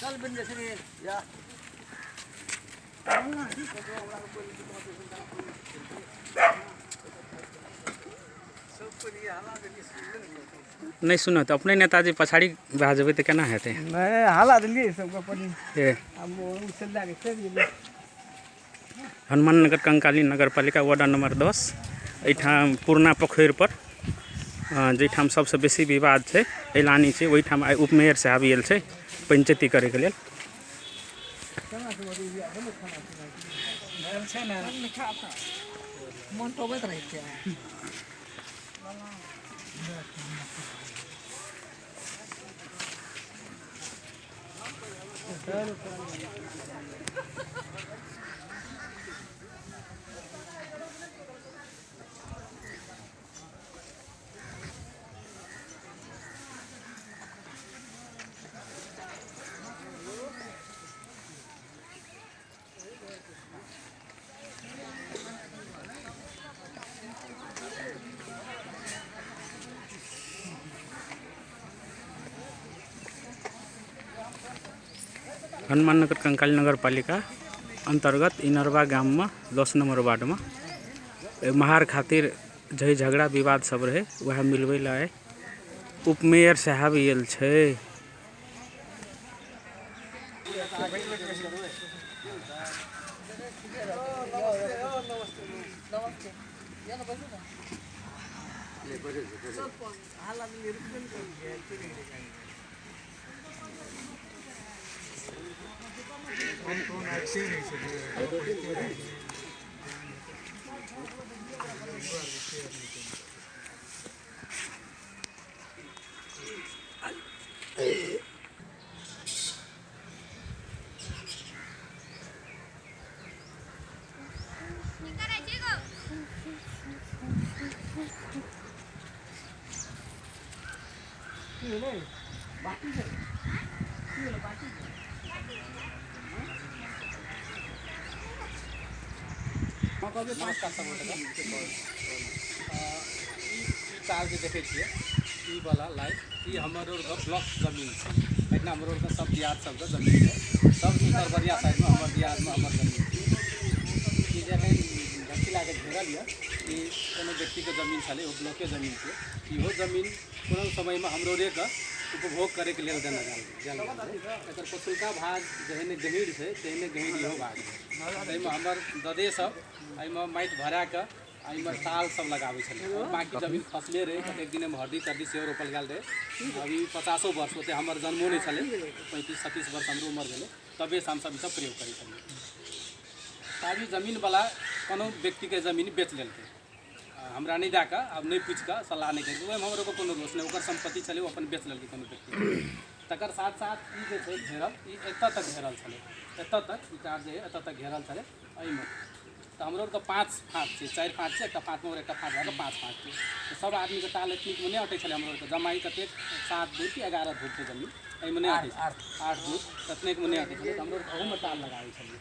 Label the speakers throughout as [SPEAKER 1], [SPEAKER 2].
[SPEAKER 1] चल बिंदे से या
[SPEAKER 2] नहीं सुनो तो अपने नेताजी पछाड़ी भए जेबै तऽ केना हेतै?
[SPEAKER 1] नहीं हाला दिल्ली सबके पड़ी
[SPEAKER 2] ए
[SPEAKER 1] अब वो चला के चल गेलै।
[SPEAKER 2] हनुमान नगर कंकाली नगर पालिका वार्ड नंबर 10 एठाम पुरना पोखरि पर जैठाम सबसे बेसी विवाद छै एलानी छै ओहिठाम आइ उपमेयर साहब आयल छै पंचायती करे के लेल।
[SPEAKER 1] छै ना मन तो बत रही छै।
[SPEAKER 2] हनुमान नगर कंकाली नगर पालिका अंतर्गत इनरवा गाम में 10 नंबर वार्ड में महार खातिर जही झगड़ा विवाद सब रहे वह मिलवे ला उपमेयर साहब आयल छै।
[SPEAKER 3] चार्ज देखे छे ई वाला लाइट ई हमर रोड का ब्लॉक जमीन है एतना हमर रोड का सब दियाद सब का जमीन है सब उत्तरबरिया साइड में हमर दियाद में हमर जमीन ई जगह धरती लागे घेरल है ई कोनो व्यक्ति के जमीन छले ओ ब्लॉक के जमीन छै इहो जमीन कोनो समय में हम रोडे का उपभोग करे के लेल देना जाल एकर पछुलका भाग जहने गहीर छै तेहने गहीर इहो भाग है तैमे हमर ददे सब एहिमे माटि भरा के एहिमे टाल सब लगाबै छलै बाकी जमीन फसले रहे कतेक दिन में हरदी तरदी सेहो रोपल गेल रहे अभी 50 वर्ष होते हमर जन्मो नहीं छलै 35-37 वर्ष हमरो उम्र भेलै तबे से हमसब सब प्रयोग करै छलियै। अभी जमीन वाला कोनो व्यक्ति के जमीन बेच लेलकै हमरा नहीं दे के अब नहीं पूछ के सलाह नहीं करके ओहिमे हमरो को कोनो दोष नहीं ओकर संपत्ति छलै ओ अपन बेच लेलकै कोनो व्यक्ति तकर साथ साथ ई जे छै घेरल ई एतऽ तक घेरल छलै एतऽ तक ई चार्ज है एतऽ तक घेरल छलै एहिमे तो हम रोड का 5 फाँट छै 4 फाँट छै एक फाँट में और एक फाँट भए 5 फाँट छै तो सब आदमी के टाल एतनीक में नहीं अटै छलै हम रोड के जमाई कतेक 7 दूर कि 11 दूर छै जमीन एहिमे नहीं अटै छै 8 दूर ततनेक में नहीं अटै छलै हम रोड ओहूमे टाल लगाबै छलियै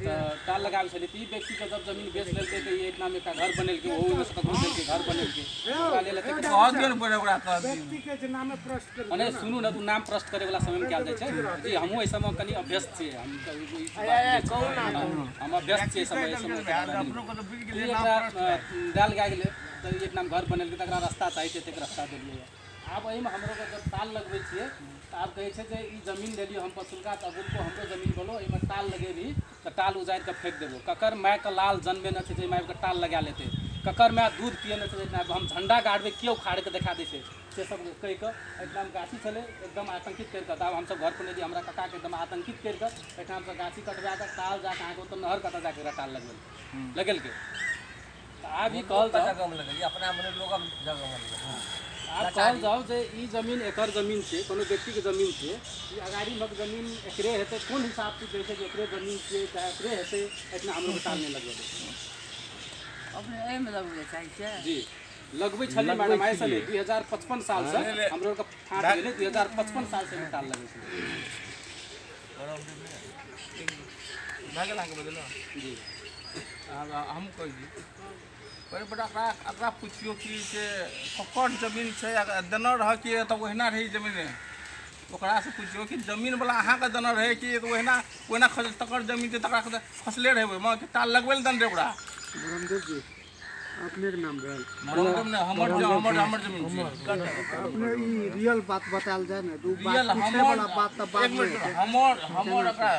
[SPEAKER 3] तो टाल लगाबै छलियै तऽ ई व्यक्ति के जब जमीन बेच लेलकै तऽ ई इतना में एकटा घर बनेलकै ओहूमे से ककरो देलकै घर बनेलकै ओकरा लेल एतेक
[SPEAKER 1] व्यक्ति के जे नामे प्रश्न कर
[SPEAKER 3] अने सुनू ना तू नाम प्रश्न करे वाला समय में क्या जाए छै जी हमहूँ एहि समय कनी अभ्यस्त छियै हम अभ्यस्त छियै समय डाल गा गेलै तऽ एक नाम घर बनेलकै तकरा रास्ता चाहिए तक रास्ता देलियै आब एहिमे हमरो के जब ताल लगबै छियै तऽ आब कहै छै जे ई जमीन लेलियो हम पछुलका तऽ अगुलको हमरो जमीन बोलो एहिमे ताल लगेबही तऽ टाल उजारि के फेंक देबो ककर माय के लाल जन्मे न छै जे माय के टाल लगा लेते ककर माय दूध पिए न छै हम झंडा गाड़बै केओ उखाड़ के देखा दै छै से सब कहि के एकदम गाछी छलै एकदम आतंकित करि के तब हमसब घर पर नहीं हमरा कका के एकदम आतंकित करि के एहिठाम से गाछी कटवा के टाल जाके अहाँके ओतऽ नहर कतऽ जाके टाल लगेलकै आब ई कहल जाओ जे ई जमीन एकर जमीन छै कोनो व्यक्ति के जमीन छै ई अगाड़ी मत जमीन एकरे हेतै कोन हिसाब से कहै छै जे एकरे जमीन छै चाहे एकरे हेतै एतना हमरो के टाल नहीं लगबै
[SPEAKER 1] अपने एमे लगबै चाहिए छै
[SPEAKER 3] जी लगबै छलै मैडम आइ से 2055 साल से हमरो के फाँट गेलै 2055 साल से टाल लगै छै
[SPEAKER 1] भागला के बदलो
[SPEAKER 3] जी
[SPEAKER 1] हम कहि दी
[SPEAKER 4] पहले बेटा एकरा पूछियो कि से ककर जमीन छै देना रह कि तो ओहिना रही जमीन ओकरा से पूछियो कि जमीन वाला अहाँ के देना रहे कि तो ओहिना तकर जमीन छै तकरा खसले रहे ओहिमे कि ताल लगबै ले दन रे ओकरा
[SPEAKER 5] बरमदेव जी अपने के नाम भेल
[SPEAKER 4] मतलब ने हमर जमीन छै
[SPEAKER 5] अपने ई रियल बात बताल जाए ना दू बात
[SPEAKER 4] रियल
[SPEAKER 5] पूछे वाला बात त बात
[SPEAKER 4] एक मिनट हमर एकरा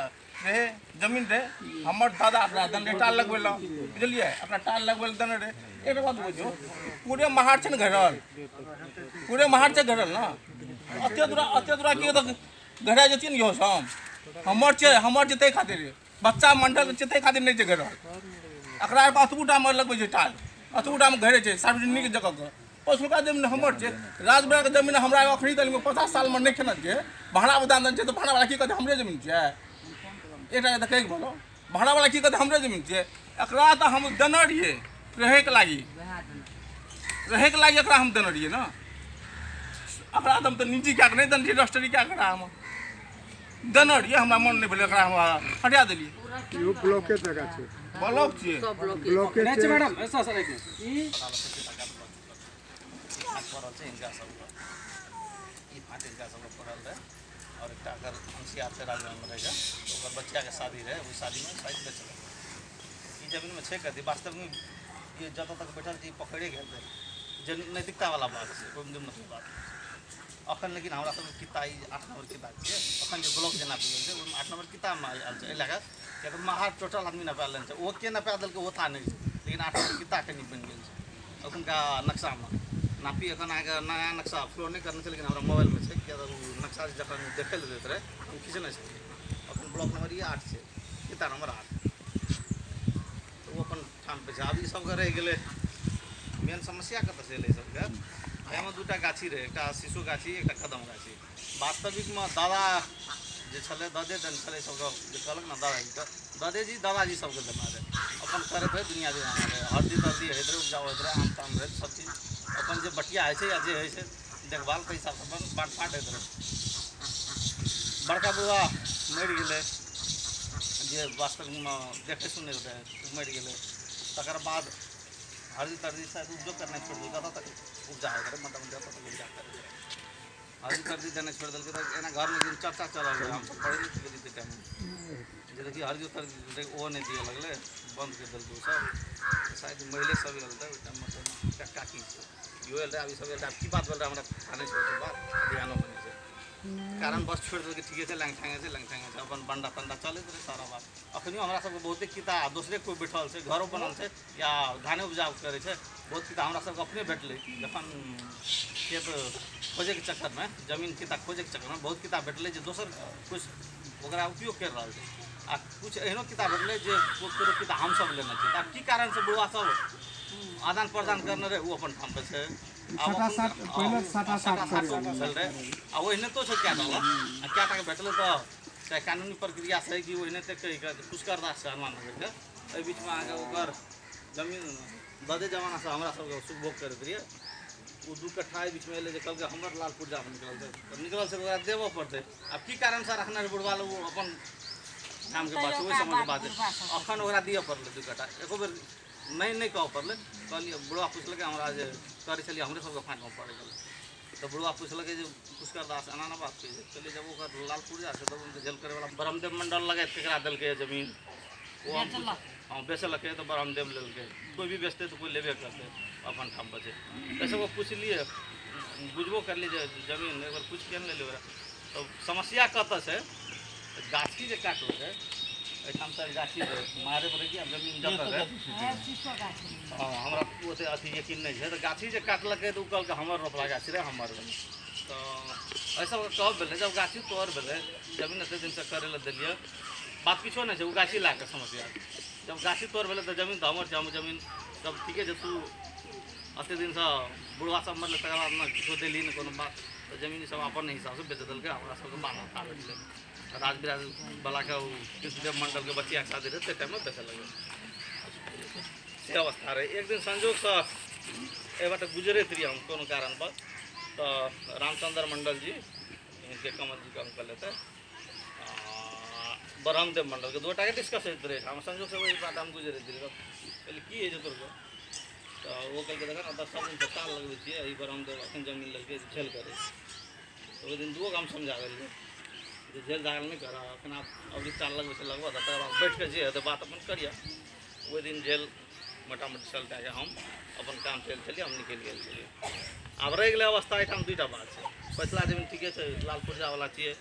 [SPEAKER 4] रहे जमीन रहे हमर दादा एकरा दन रे टाल लगबै ल बुझलिए एकरा टाल लगबै ल दन रे एक बात बुझियो पूरे महार छै ने घेरल पूरे महार छै घेरल ना अत्ते दूरा की तो घेरा जतिन यो हम हमर जते खातिर बच्चा मंडल जते खातिर नहीं छै घेरल एकरा अतबुटा में लगबै छै टाल अतबुटा में घेरे छै सार्वजनिक जगह के पछुलका जमीन हमर छै राजबड़ा के जमीन हमरा अखनी तक में 50 साल में नहीं खेना छै भाड़ा उदान छै तो भाड़ा वाला की कहते हमरे जमीन छै एकटा देखे के बोलो भाड़ा वाला की कहते हमरे जमीन छै एकरा तो हम देने रहिए रहे के लागी एकरा हम देने रहिए ना एकरा तो हम तो निजी क्या नहीं देने रजिस्ट्री क्या करा हम देने रहिए हमरा मन नहीं भेल एकरा हम हटा देलिए
[SPEAKER 5] यो ब्लॉके जगह छै
[SPEAKER 4] ब्लॉक छिए
[SPEAKER 5] ब्लॉके
[SPEAKER 3] नहीं
[SPEAKER 5] छै
[SPEAKER 3] मैडम ऐसा सर एक ई
[SPEAKER 6] पड़ल छै इनका सबके ई फाँट इनका सबके पड़ल रहे और एक अगर होशियार से राजगंज में रहेगा तो ओकर बच्चा के शादी रहे उस शादी में साइड बेचल ई जमीन में छै कथी वास्तव में ये जतऽ तक बैठल छी पकड़े गेल रहे जे नैतिकता वाला बात छै कोई मतलब बात अखन लेकिन हमरा सबके किताब 8 नंबर किताब छै अखन जे ब्लॉक जेना भेल छै ओहिमे 8 नंबर किताब में आयल छै एहि लए कऽ कियाकि महार टोटल आदमी न पायल छै ओ के न पायल देलकै ओ था नहीं लेकिन 8 नंबर किताब कनि बनि गेल छै अखनका नक्शा में नापी एखन अहाँके नया नक्शा अपलोड नहीं करने छै लेकिन हमरा मोबाइल में छै किया नक्शा जखन देखै लए दैत रहे हम खींचने छलियै अपन ब्लॉक नंबर ये 8 छै किताब नंबर 8 तो वो अपन ठाम पे छै आब ई सबके रहि गेलै मेन समस्या कतऽ से एलै सबके एहिमे दूटा गाछी रहे एकटा शीशो गाछी एकटा कदम गाछी वास्तविक में दादा जे छलै दादे देने छलै सबके जे कहलक ने दादाजी दादाजी सबके देना रहे अपन करैत रहे दुनिया जमाना रहे हरदी तरदी होइत रहे उपजा होइत रहे आम ताम रहे सब चीज अपन जे बटिया होइ छै या जे होइ छै देखभाल के हिसाब से अपन बाँट फाँट होइत रहे बड़का बौआ मरि गेलै जे वास्तवमे देखै सुनै रहे ओ मरि गेलै तकर बाद हरदी तरदी शायद उपजो करना छोड़ देलकै कतऽ तक उपजा होइत रहे मतलब जतऽ तक उपजा करै रहे हरदी तरदी देने छोड़ देलकै तऽ एना घर में लेकिन चर्चा चलल रहे हमसब पढ़ै लिख गेली ताहि टाइममे जे देखिए हरदी तरदी ओ नहीं दिए लगलै बंद कर देलकै ओ सब शायद महिले सब एल रहे ओहि टाइममे तऽ काकी यो एल रहे अभी सब एल रहे की बात भेल रहे हमरा पता नहीं छै बात ध्यानो में नहीं छै कारण बस छोड़ देलकै ठीके छै लैंगठांगे छै अपन बंडा तंडा चलैत रहे सारा बात अखनियो हमरा सबके बहुते किता दोसरे कोई बैठल छै घरो बनल छै या धाने उपजा करै छै बहुत किता हमरा सबके अपने भेटलै जखन खेत खोजे के चक्कर में जमीन किता खोजे के चक्कर में बहुत किताब भेटलै जे दोसर कुछ ओकरा उपयोग कर रहल छै आ कुछ एहनो किताब भेटलै जे कोनो किताब हमसब लेने छै आब की कारण से बुढ़वा सब आदान प्रदान करने रहे वो अपन ठाम पे छै भेल रहे आ ओहिने तो छै क्या डाला आ क्या टाके भेटलै तऽ चाहे कानूनी प्रक्रिया से कि ओहिने तक कुछ करदा से अनुमान लगैके एहि बीचमे अहाँके ओकर जमीन ददे जमाना से हमरा सबके सुखभोग करैत रहिए वो 2 कट्ठा एहि बीचमे एलै जे कहलकै हमर लाल पुर्जा में निकलल छै ओकरा देबऽ पड़तै आब की कारण से रखने बुढ़वा लोग अपन नाम के बात ओहि समय के बात अखन ओकरा दिअ पड़लै 2 कट्ठा एको बेर नहीं कह पड़लै कहलिए बुढ़वा पुछलकै हमरा जे करै छलिए हमरे सबके फाँटमे पड़ि गेलै तो बुढ़वा पुछलकै जे पुष्कर दास एना ना बात कहै चलिए जब ओकर लाल पुर्जा छै तब उनके जेल करे वाला ब्रह्मदेव मंडल लगे केकरा देलकै जमीन वो हम हाँ बेचलकै तो ब्रह्मदेव लेलकै कोई भी बेचते तो कोई लेबे करते अपन ठाम पर छै ऐसे वो पुछलिए बुझबो करलिए जे जमीन एक बार पूछ के ले लेबै तो समस्या कतऽ छै गाछी जे काटलकै एहिठाम से गाछी मारे पड़े कि जमीन जतऽ रहे हाँ हमरा ओते अथी यकीन नहीं है तो गाछी जे काटलकै तो कहलकै हमर रोपला गाछी रहे हमर तो ऐसा कब भेलै जब गाछी तोहर भेलै जमीन एते दिन से करे लए देलिए बात किछो नहीं है वो गाछी ला के समस्या जब गाछी तोहर भेलै तो जमीन तो हमर छै हम जमीन तब ठीके छै तू एते दिन से बुढ़वा सब मरलै तकर बाद ने किछो देली ने कोनो बात तो जमीन सब अपन हिसाब से बेच देलकै हमरा सबके बारह था भेटलै राज बिराज वाला के कृष्णदेव मंडल के बच्चिया के शादी रहे ते टाइम में बेचे लगे से अवस्था रहे एक दिन संजोग से ए बाटे गुजरैत रही हम कोनो कारण पर तो रामचंद्र मंडल जी इनके कमल जी का अंकल लेते ब्रह्मदेव मंडल के 2 टा के डिस्कस होते रहे हम संजोग से वही बात हम गुजरैत रही कहलिए की है जो तोर तो वो कल के देखा ना 10 दिन से ताल लगबे छियै एहि पर हम अखन जमीन लेके झेल करे तो ओहि दिन दुओ काम समझा गेल जे झेल झागल नहीं करा अखन आप अभी ताल लगबे से लगवा तकर बाद बैठ के जे हेतै बात अपन करिया ओहि दिन झेल मोटा मोटी चलता है हम अपन काम चलिए हम निकल गए छलिए आब रह गए अवस्था एठाम दुईटा बात है पछिला जमीन ठीके छै लाल पुर्जा वाला छियै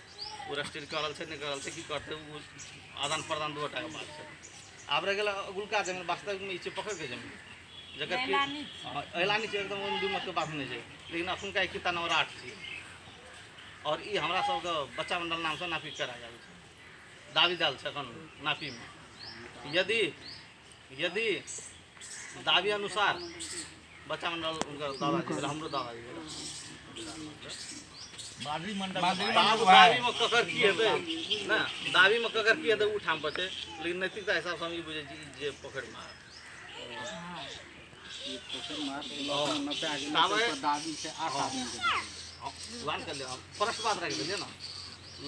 [SPEAKER 6] वो रजिस्ट्री करल छै नहीं करल छै की करते आदान प्रदान दूटा के बात है आब रह गए अगुलका जमीन वास्तविक में छै पोखर के जमीन जकर की एलानी छै एकदम ओहि दू मत के बात नहीं छै लेकिन अखुनका किता नंबर 8 छै और ई हमरा सबके बच्चा मंडल नाम से नापी करा गेल छै दावी दाल छै एखन नापी में यदि दावी अनुसार बच्चा मंडल उनका दादा हमरो दादा दावी में ककर की हेतै ना दावी में ककर की हेतै उ ठाम पर छै लेकिन नैतिकता हिसाब से हम ई बुझै छी जे पोखर मार
[SPEAKER 5] दादी से 8 आदमी
[SPEAKER 6] लाल कर ले फर्स्ट बात रख दिए ना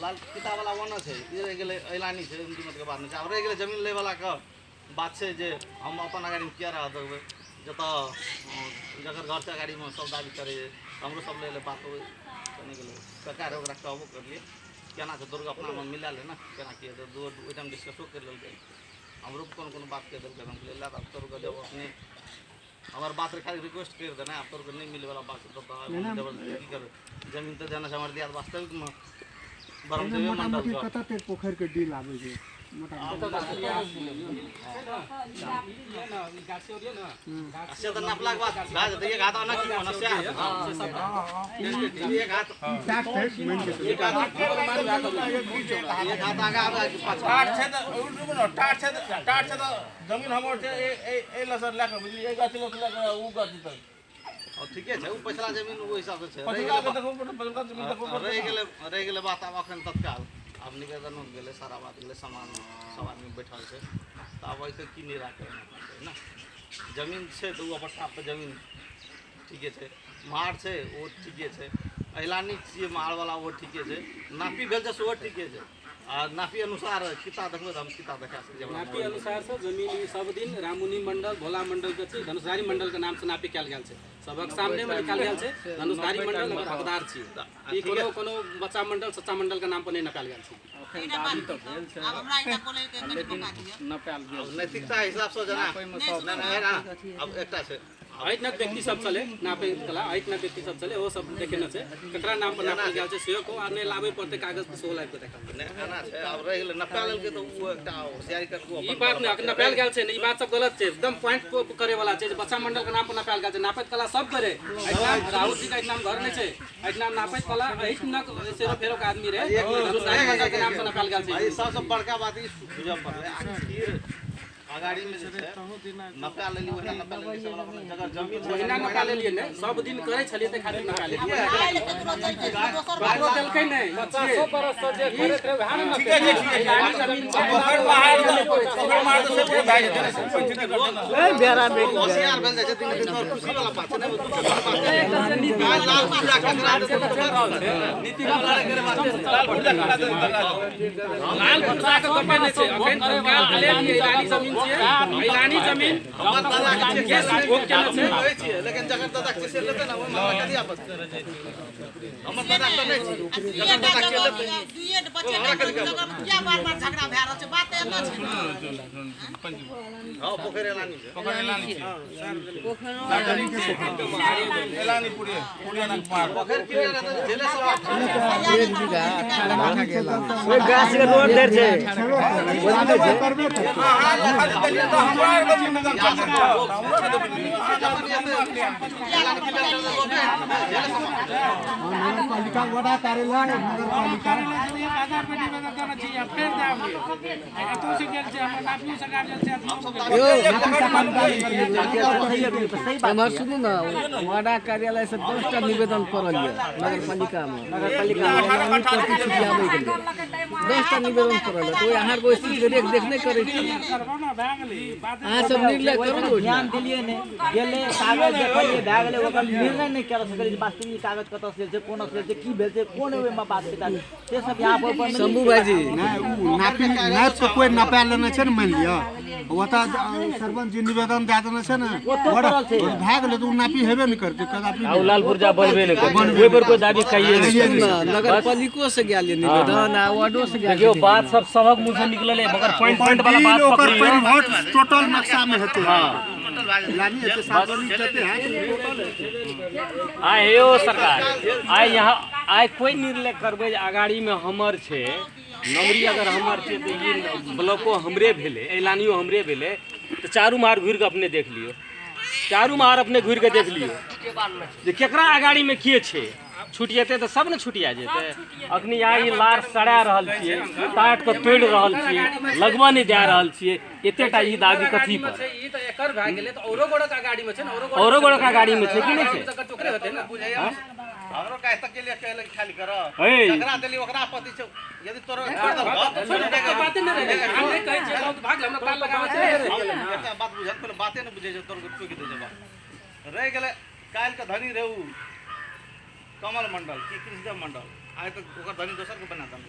[SPEAKER 6] लाल किताब वाला वन छै ई रह गेलै ऐलानी छै उनकी मत के बात नहीं छै अब रह गेलै जमीन ले वाला के बात छै जे हम अपन अगाड़ी में किया रह देबै जतऽ जकर घर से अगाड़ी में सब दावी करे हमरो सब ले बात हो नहीं गेलै सरकार ओकरा कहबो करलिए केना छै दुर्गा अपना में मिला ले ना केना किए तो दो ओइटाम डिस्कसो कर लेलकै हमरो कोनो बात कह देलकै हम ले ला अब तोर के जब अपने हमार बात रे खाली रिक्वेस्ट कर देना आप तोर के नहीं मिले वाला बात तो डबल की कर जमीन तो जाना हमर दिया वास्तविक में बरम देवे मंडल का
[SPEAKER 5] कता ते पोखर के डील आवे छै मोटा
[SPEAKER 6] से तो नपला के बाद गाज ये घात ना की समस्या ये घात
[SPEAKER 5] टाट है मेन के
[SPEAKER 6] ये घात आगा
[SPEAKER 4] टाट छै त रुकु न टाट छै त जमीन हमर छै ए लसर लाख बुझली ए गाछ लस लाख उ गाछ तक
[SPEAKER 6] और ठीके छै उ पछला जमीन ओ हिसाब से छै
[SPEAKER 4] पछिला के देखो पछिला जमीन देखो
[SPEAKER 6] रह गेलै बात अब अखन तत्काल अब निवेदन हो गेलै सारा बात गेलै सामान सब आदमी बैठल छै तो अब ऐसे की निराकरण है ना जमीन छै तो अपन प्राप्त जमीन ठीके छै मार छै वो ठीके छै ऐलानी छियै मार वाला वो ठीके छै नापी भेल छै सेहो ठीके छै आ नापी अनुसार किता देखबै हम किता देखा सकै
[SPEAKER 3] नापी अनुसार से जमीन सब दिन रामुनि मंडल भोला मंडल के छै धनुषधारी मंडल के नाम से नापी कैल गेल छै सबक सामने में लिखल गेल छै धनुषधारी मंडल हमर हकदार छी ई कोनो बच्चा मंडल सच्चा मंडल के नाम पर नहीं नपाल गेल छै
[SPEAKER 1] अब हमरा इना बोले के कनि बता दियो
[SPEAKER 3] नपाल गेल
[SPEAKER 6] नैतिकता हिसाब से जना अब एकटा छै
[SPEAKER 3] ऐतनक व्यक्ति सब चले नापे कला ऐतनक व्यक्ति सब चले वो सब देखे न छै ककरा नाम पर नापल गेल छै सेहो को आ नै लाबै पड़ते कागज पे सेहो लाइब के देखा
[SPEAKER 6] एना छै अब रह गेलै नपाल के तो उ एकटा होशियारी कर को
[SPEAKER 3] ई बात नै नपाल गेल छै ई बात सब गलत छै एकदम पॉइंट करे वाला छै जे बच्चा मंडल के नाम पर नपाल गेल छै नापैत कला सब करे ऐतनाम राहुल जी का ऐतनाम घर नै छै ऐतनाम नापैत कला ऐतनक सेरो फेरो के आदमी रे मंडल के नाम से नपाल गेल छै
[SPEAKER 6] ई सबसे बड़का बात ई बुझब पड़ले आखिर अगाड़ी में जे छै नपा लेली ओना नपा लेली सब वाला जगह जमीन
[SPEAKER 3] ओहिना नपा लेलिए ने सब दिन करे छलिए त खातिर नपा लेलिए बातो देलकै नै 100 बरस से जे करैत रहे हां न
[SPEAKER 4] ठीके छै
[SPEAKER 3] जमीन
[SPEAKER 4] पोखर बाहर पोखर मार से पूरा भाई छै ए बेरा में
[SPEAKER 6] होशियार भेल जाइ छै दिन दिन और खुशी वाला बात छै ने काल लाल पूजा ककरा दे नीति वाला करे वास्ते लाल पूजा करा दे
[SPEAKER 3] लाल पूजा के कपे नै छै अखन काल लेलिए रानी जमीन ऐलानी जमीन
[SPEAKER 6] हमर दादा के
[SPEAKER 3] केस भोग केने छै
[SPEAKER 6] कहै छियै लेकिन जगह दादा के से लेते ना ओइ मामला कदी आपस करे छै हमर दादा के नै छै जगह दादा के लेते
[SPEAKER 1] दुइए बच्चे के जगह क्या बार-बार झगड़ा भए रहल छै बात एतना छै
[SPEAKER 6] हां पोखर एलानी छै
[SPEAKER 4] पोखर एलानी छै एलानी पूरे ना मार
[SPEAKER 6] पोखर किने रहत जेले सब
[SPEAKER 5] ओए गाछ के रोड देर छै करबे
[SPEAKER 4] हां खाली देखिए तो हमरा के जमीन कर
[SPEAKER 5] नगरपालिका वडा कार्यालय नगरपालिका
[SPEAKER 7] हमार सुनू ना वार्डा कार्यालय से 10टा निवेदन पड़ल है नगरपालिका में 10टा निवेदन करल तो यहाँ वो स्थिति के देख नहीं करे अहाँ सब निर्णय करू
[SPEAKER 8] ध्यान दिलिए ने गेले कागज देखलिए भए गेले ओकर निर्णय नहीं कर सकले वास्तविक कागज कत से छै कोन से छै की भेल छै कोन ओय में बात छै से सब यहाँ पर
[SPEAKER 7] शंभू भाईजी
[SPEAKER 5] नापी नाप से कोई नपा लेने छै न मान लियो ओता सरपंच जी निवेदन दे देने छै न भए गेले तो नापी हेबे नहीं करते कदापि
[SPEAKER 2] लालपुर जा बनबे नहीं करते ओइ पर कोई दाबी कहिए
[SPEAKER 7] नगर पालिको से गेल निवेदन आ वार्डो से गेल
[SPEAKER 2] देखियो बात सब सबक मुंह से निकलले मगर पॉइंट वाला बात पकड़ियो
[SPEAKER 5] वोट टोटल नक्शा में हेतै लानी हेतै सार्वजनिक हेतै
[SPEAKER 9] आय यो सरकार आय यहाँ आय कोई निर्णय करबै अगाड़ी में हमर छे नमरी अगर हमर छे तो ये ब्लॉको हमरे भेले ऐलानियो हमरे भेले तो चारू मार घुर के अपने देख लियो चारू मार अपने घुर के देख लियो जे केकरा अगाड़ी में के छे छूट जेते तो सब ने छुटिया जेते अखनी यहाँ ई लार सड़ा रहल छिए टाट के तोड़ रहल छिए लगवा नहीं दे रहल छिए एतेटा ई दाबी कथी पर
[SPEAKER 3] ई त एकर भए गेलै त औरो गोड़ा का गाड़ी में छै न
[SPEAKER 9] औरो गोड़ा का गाड़ी में छै कि नहीं छै
[SPEAKER 3] टोकरे होते न
[SPEAKER 6] हमरो काहे तक के लिए कहले खाली कर
[SPEAKER 9] ए
[SPEAKER 6] जकरा देली ओकरा आपत्ति छै यदि तोरो
[SPEAKER 3] बात नहीं रहे हम नहीं कहै छै बहुत भाग हमरा काल लगावे छै
[SPEAKER 6] एकटा बात बुझत पहले बाते न बुझै छै तोर टोकी दे जबा रह गेले काल के धनी रहू कमल मंडल की कृष्ण मंडल आइ तक ओकर धनी दोसर के बना दम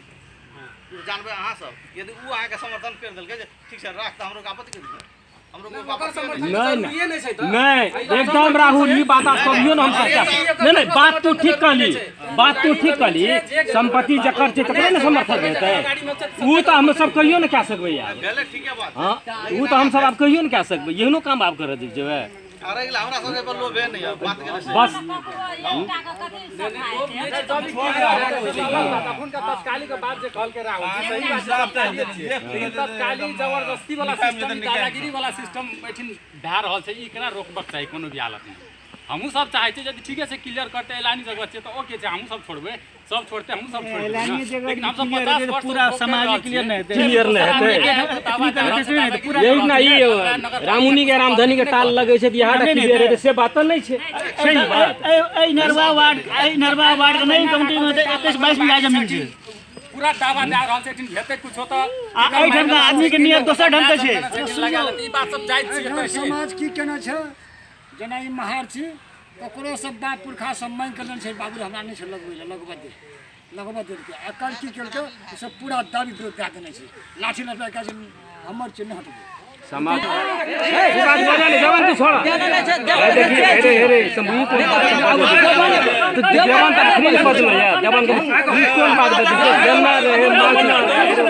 [SPEAKER 6] जानबे अहाँ सब यदि उ अहाँ के समर्थन कर देलकै जे ठीक छै राख त हमरो के आपत्ति कर दियो हमरो को आपत्ति
[SPEAKER 9] नहीं एकदम राहुल ई बात आप कहियो न हम सच्चा नहीं बात तू ठीक कहली संपत्ति जकर छै तकरे न समर्थन हेतै उ त हम सब कहियो न कह सकबै यार
[SPEAKER 6] गेले ठीक है बात
[SPEAKER 9] हां उ त हम सब आप कहियो न कह सकबै एहनो काम आप कर दी जेबै
[SPEAKER 6] अरे हमरा सब पर लोभ है नहीं बात करे
[SPEAKER 9] बस
[SPEAKER 3] अपन का तत्काली के बाद जे कहल के राहुल सही बात है तत्काली जबरदस्ती वाला सिस्टम दादागिरी वाला सिस्टम बैठिन भए रहल छै ई केना रोकबाक चाही कोनो भी हालत में हमहू सब चाहै छै यदि ठीके से क्लियर करते ऐलानी जगह छै तो ओके छै हमहू सब छोड़बै सब छोड़ते हमहू सब छोड़बै लेकिन हम सब 50 वर्ष पूरा समाज क्लियर नहीं हेतै
[SPEAKER 9] यही ना ई रामुनी के रामधनी के टाल लगे छै बिहार में क्लियर हेतै से बात नहीं छै सही बात
[SPEAKER 8] ए नरवा वार्ड के नहीं कमिटी में 21-22 बीघा जमीन छै
[SPEAKER 3] पूरा दावा दे रहल छै लेकिन हेतै कुछ होता
[SPEAKER 8] एहि ठाम का आदमी के नियत दोसर ढंग के छै
[SPEAKER 3] ई बात सब जायज छै
[SPEAKER 5] समाज की केना छै जेना ई महार छी ओकरो सब बाप पुरखा सब मांग केलन छै बाबू हमरा नहीं छै लगबा दे के एकर की केलकै सब पूरा दाबी विरोध दे देने छै लाठी लटका के हमर छै नहीं हटबे
[SPEAKER 9] समाज जवान तू छोड़ा देखिए अरे संभू को तो जवान का फ्री पद में यार जवान का कौन बात है जन्म रहे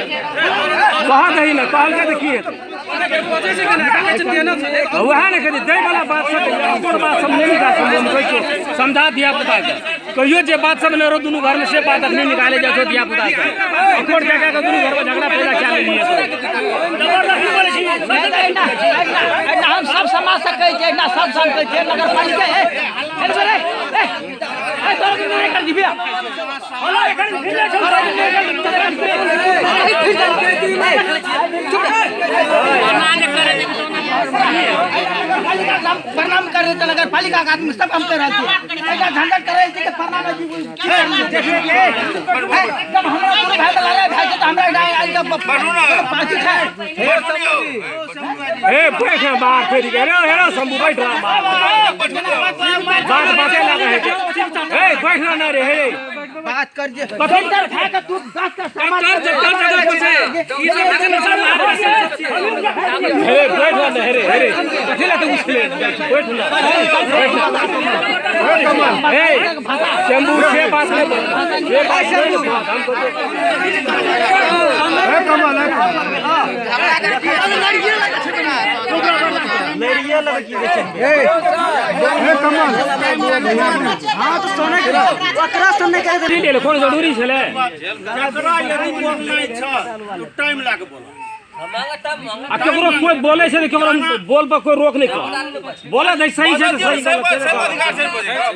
[SPEAKER 9] कहाँ गई ना कॉल के देखिए वहाँ ना कही दे वाला बात सब बात सब नहीं निकाल समझा दिया पता के कहियो जे बात सब ने दोनों घर में से बात नहीं निकाले जाए दिया पता के अकोट क्या क्या दोनों घर में झगड़ा पैदा क्या ले लिए
[SPEAKER 8] हम सब समाज सकै छै ना सब सकै छै नगर पालिका है कर दिबिया प्रणाम कर रहे नगर पालिका का आदमी सब हम कर रहे थे झंझट कर रहे थे प्रणाम जब हमरा भाई भाई तो हमरा पार्टी है
[SPEAKER 9] ए बैठ बात फेरी के हेरो शंभू बैठ रहा बात बातें लगा है ए बैठना ना रे हे
[SPEAKER 8] बात कर जे पत्थर खा के तू बात कर समाज
[SPEAKER 9] हे बैठना ना रे कथि ला तू उसले बैठना ए शंभू से बात नहीं ये बात हमको
[SPEAKER 5] ए कमाल
[SPEAKER 8] लड़िया लड़की के
[SPEAKER 5] ए कमाल हां तो सोने के ओकरा सोने के
[SPEAKER 9] ले कौन जरूरी छले
[SPEAKER 6] जकरा यदि रिपोर्ट नहीं छ तो टाइम लागे बोला
[SPEAKER 9] आ केकरो कोई बोले से केकरो बोल पर कोई रोक नहीं कर बोले दे सही से सही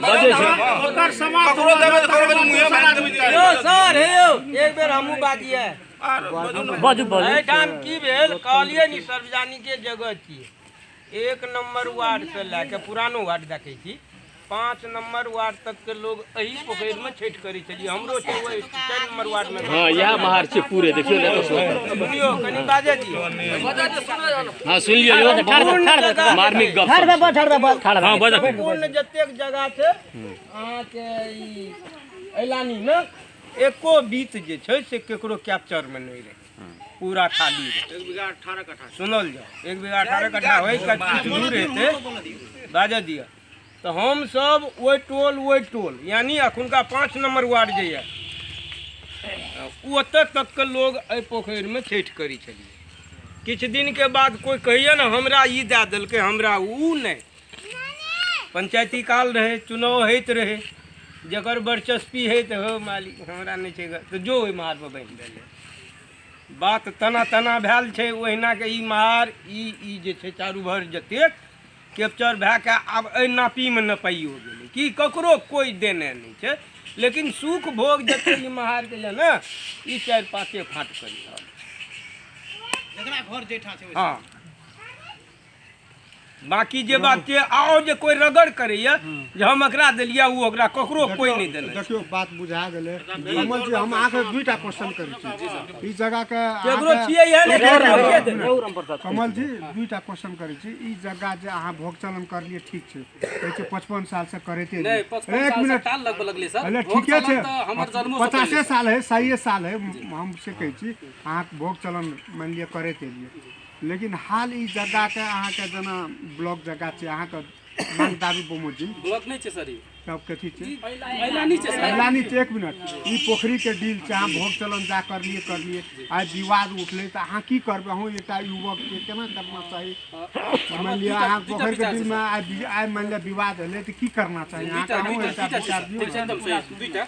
[SPEAKER 9] बजे से
[SPEAKER 4] ओकर समाज ककरो देबे त करबे मुंहे मार देबे
[SPEAKER 8] यो सर हे यो एक बेर हमहु बाजिए
[SPEAKER 9] बाजू
[SPEAKER 8] ए टाइम की भेल कहलिए नि सार्वजनिक के जगह छिए 1 नंबर वार्ड से लेके पुरानो वार्ड देखै छी 5 नंबर वार्ड तक के लोग एही पोखरि में छठ करी छली हमरो छै ओइ 4 नंबर वार्ड में
[SPEAKER 9] हां यह महार छै पूरे देखियो ने तो
[SPEAKER 8] सुनियो कनी बाजे दियो
[SPEAKER 9] हां सुन लियो यो मार्मिक गप हां बजा
[SPEAKER 8] पूर्ण जतेक जगह छै अहाँ के ई एलानी में एको बीत जे छै से केकरो कैप्चर में नहीं रहे पूरा खाली रहे 1 बीघा 18 कट्ठा सुनल जाओ 1 बीघा 18 कट्ठा होई का कुछ दूर हेते बाजे दिया तो हम सब ओइ टोल यानी अखुनका 5 नंबर वार्ड जे है ओतऽ तक के लोग एहि पोखरि में छठ करी छलिए किछ दिन के बाद कोई कहिए ना हमरा ई दे देलकै हमरा ऊ नहीं पंचायती काल रहे चुनाव होइत रहे जकर वर्चस्पी है तो हो मालिक हमरा नहीं छै तो जो ओहि मार पर बनि गेलै बात तना भेल छै ओहिना के ई मार ई जे छै चारू भर जतेक कैप्चर भए के आब एहि नापी में नपाइयो गेलै कि ककरो कोई देने नहीं छै लेकिन सुख भोग जते ई महार के ना ई 4-5 फाट करी
[SPEAKER 6] जकरा घर जेठा छै
[SPEAKER 8] हाँ बाकी जे बात छै आओ जे कोई रगड़ करैया जे हम एकरा देलिया उ ओकरा ककरो कोई नहीं देने
[SPEAKER 5] देखियो बात बुझा गेलै कमल जी हम आके दुईटा क्वेश्चन करै छी ई जगह के
[SPEAKER 8] केकरो छियै या
[SPEAKER 5] कमल जी दुईटा क्वेश्चन करै छी ई जगह जे अहाँ भोग चलन करलिए ठीक छै कहै छै 55 साल से करैते नहीं 1 मिनट
[SPEAKER 3] साल लगले सर
[SPEAKER 5] अरे ठीके छै
[SPEAKER 3] हमर जन्म
[SPEAKER 5] 50 साल है 100 साल है हम से कहै छी अहाँ भोग चलन मान लिअ करैते लिए लेकिन हाल ई जगह के अहाँ के जना ब्लॉक जगह छै अहाँ के मांग दाबी बोमोजी
[SPEAKER 3] ब्लॉक नहीं छै सर ई
[SPEAKER 5] सब कथी छै
[SPEAKER 3] एलानी छै सर
[SPEAKER 5] एलानी छै 1 मिनट ई पोखरी के डील छै अहाँ भोग चलन जा करलिए आइ विवाद उठले त अहाँ की करबे अहूँ एकटा युवक के केना करना चाही मान लिअ अहाँ पोखरी के डील में आइ मान लिअ विवाद भेलै त की करना चाही अहाँ के अहूँ एकटा विचार दियौ
[SPEAKER 3] एकदम सही दुईटा